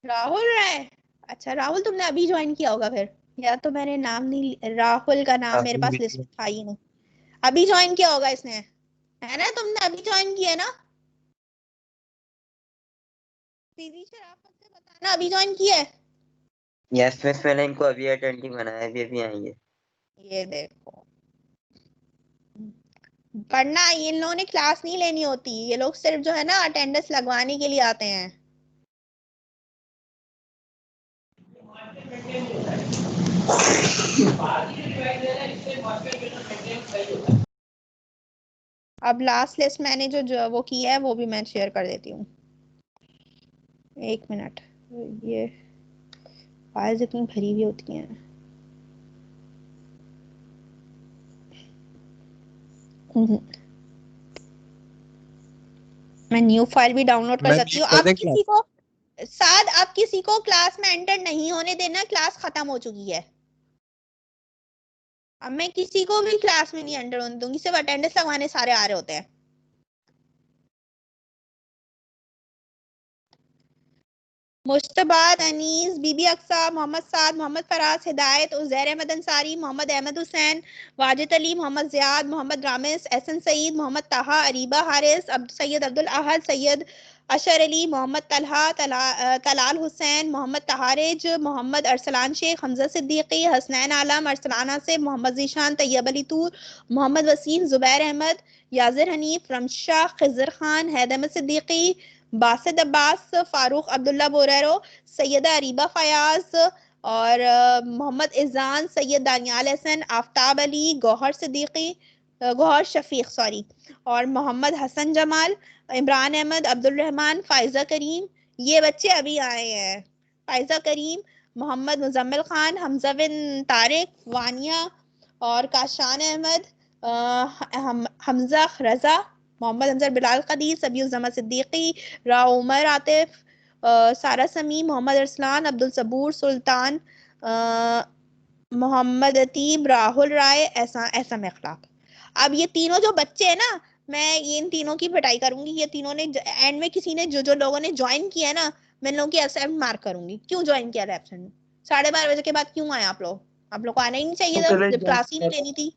राहुल राय, अच्छा राहुल तुमने अभी ज्वाइन किया होगा फिर, या तो मैंने नाम नहीं, राहुल का नाम मेरे पास लिस्ट में था ही नहीं। अभी ज्वाइन किया होगा इसने, है ना? तुमने अभी ज्वाइन किया ना? दीदी शराफत से बताना अभी ज्वाइन किया है। यस मिस, मैंने इनको अभी अटेंडिंग बनाया, अभी आएंगे। ये देखो, पढ़ना इन लोगों ने क्लास नहीं लेनी होती, ये लोग सिर्फ जो है ना अटेंडेंस लगवाने के लिए आते हैं। अब लास्ट लिस्ट मैंने जो वो किया है वो भी मैं शेयर कर देती हूँ, 1 मिनट। ये फाइल्स इतनी भरी हुई होती हैं। मैं न्यू फाइल भी डाउनलोड कर मैम सकती ये हूँ। कर आप दें किसी को साथ, आप किसी को क्लास में एंटर नहीं होने देना, क्लास खत्म हो चुकी है। अब मैं किसी को भी क्लास में नहीं एंटर होने दूंगी, सिर्फ अटेंडेंस लगवाने सारे आ रहे होते हैं। मुश्तबाद, अनीस, बीबी अक्सा, मोहम्मद साद, मोहम्मद फराज, हिदायत, उजैर अहमद अंसारी, मोहम्मद अहमद हुसैन, वाजिद अली, मोहम्मद जियाद, मोहम्मद रामिस, एहसन सईद, मोहम्मद ताहा, अरीबा हारिस, सैयद अब्दुल अहद, सैयद अशर अली, मोहम्मद तलहा, तलाल हुसैन, मोहम्मद तहारिज, मोहम्मद अरसलान शेख, हमजा सिद्दीकी, हसनैन आलम, अरसलान आसिफ, मोहम्मद जीशान, तैयब अली तूर, मोहम्मद वसीम, जुबैर अहमद, याजिर हनीफ, रमशाह, खिजर खान, हैदर सिद्दीकी, बासित अब्बास, फारूक अब्दुल्ला बोरेरो, सैयदा अरीबा फयाज और मोहम्मद इजान, सैयद दानियाल हसन, आफ्ताब अली, गौहर सिद्दीकी, गौहर शफीक सॉरी, और मोहम्मद हसन जमाल, इमरान अहमद, अब्दुल रहमान, फाइजा करीम। ये बच्चे अभी आए हैं। फाइजा करीम, मोहम्मद मुजम्मिल खान, हमजा बिन तारिक, वानिया और काशान अहमद, हमजा रजा, मोहम्मद हमजा बिलाल कदीर, सबीउल जमा सिद्दीकी, राव उमर आतिफ, सारा समी, मोहम्मद अरसलान, अब्दुल सबूर सुल्तान, मोहम्मद अतीब, राहुल राय, ऐसा अखलाक। अब ये तीनों जो बच्चे हैं ना, मैं इन तीनों की पिटाई करूंगी। ये तीनों ने एंड में किसी ने जो लोगों ने ज्वाइन किया है ना, मैं इन लोगों की एब्सेंट मार्क करूंगी। क्यों ज्वाइन किया एब्सेंट? 12:30 बजे के बाद क्यों आए आप लोग? आप लोग को आना ही नहीं चाहिए था जब क्लास ही नहीं लेनी थी।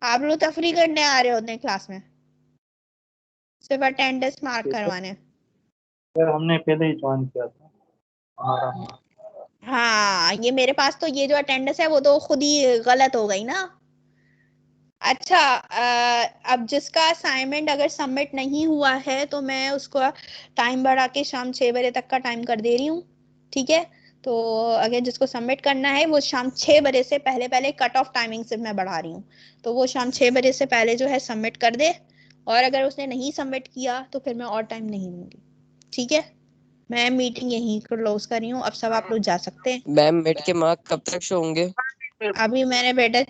आप लोग तफरी करने आ रहे होते हैं क्लास में, सिर्फ अटेंडेंस मार्क करवाने। सर हमने पहले ही ज्वाइन किया था हमारा। हाँ, ये मेरे पास तो ये जो अटेंडेंस है वो तो खुद ही गलत हो गई ना। अच्छा, अब जिसका असाइनमेंट अगर सबमिट नहीं हुआ है तो मैं उसको टाइम बढ़ा के शाम 6 बजे तक का टाइम कर दे रही हूँ, ठीक है? तो अगर जिसको सबमिट करना है वो शाम 6 बजे से पहले पहले, कट ऑफ टाइमिंग सिर्फ मैं बढ़ा रही हूँ, तो वो शाम 6 बजे से पहले जो है सबमिट कर दे। और अगर उसने नहीं सबमिट किया तो फिर मैं और टाइम नहीं दूंगी, ठीक है? मैं मीटिंग यहीं क्लोज कर रही हूँ, अब सब आप लोग जा सकते हैं। मैम मिड के मार्क कब तक शो होंगे? अभी मैंने बेटा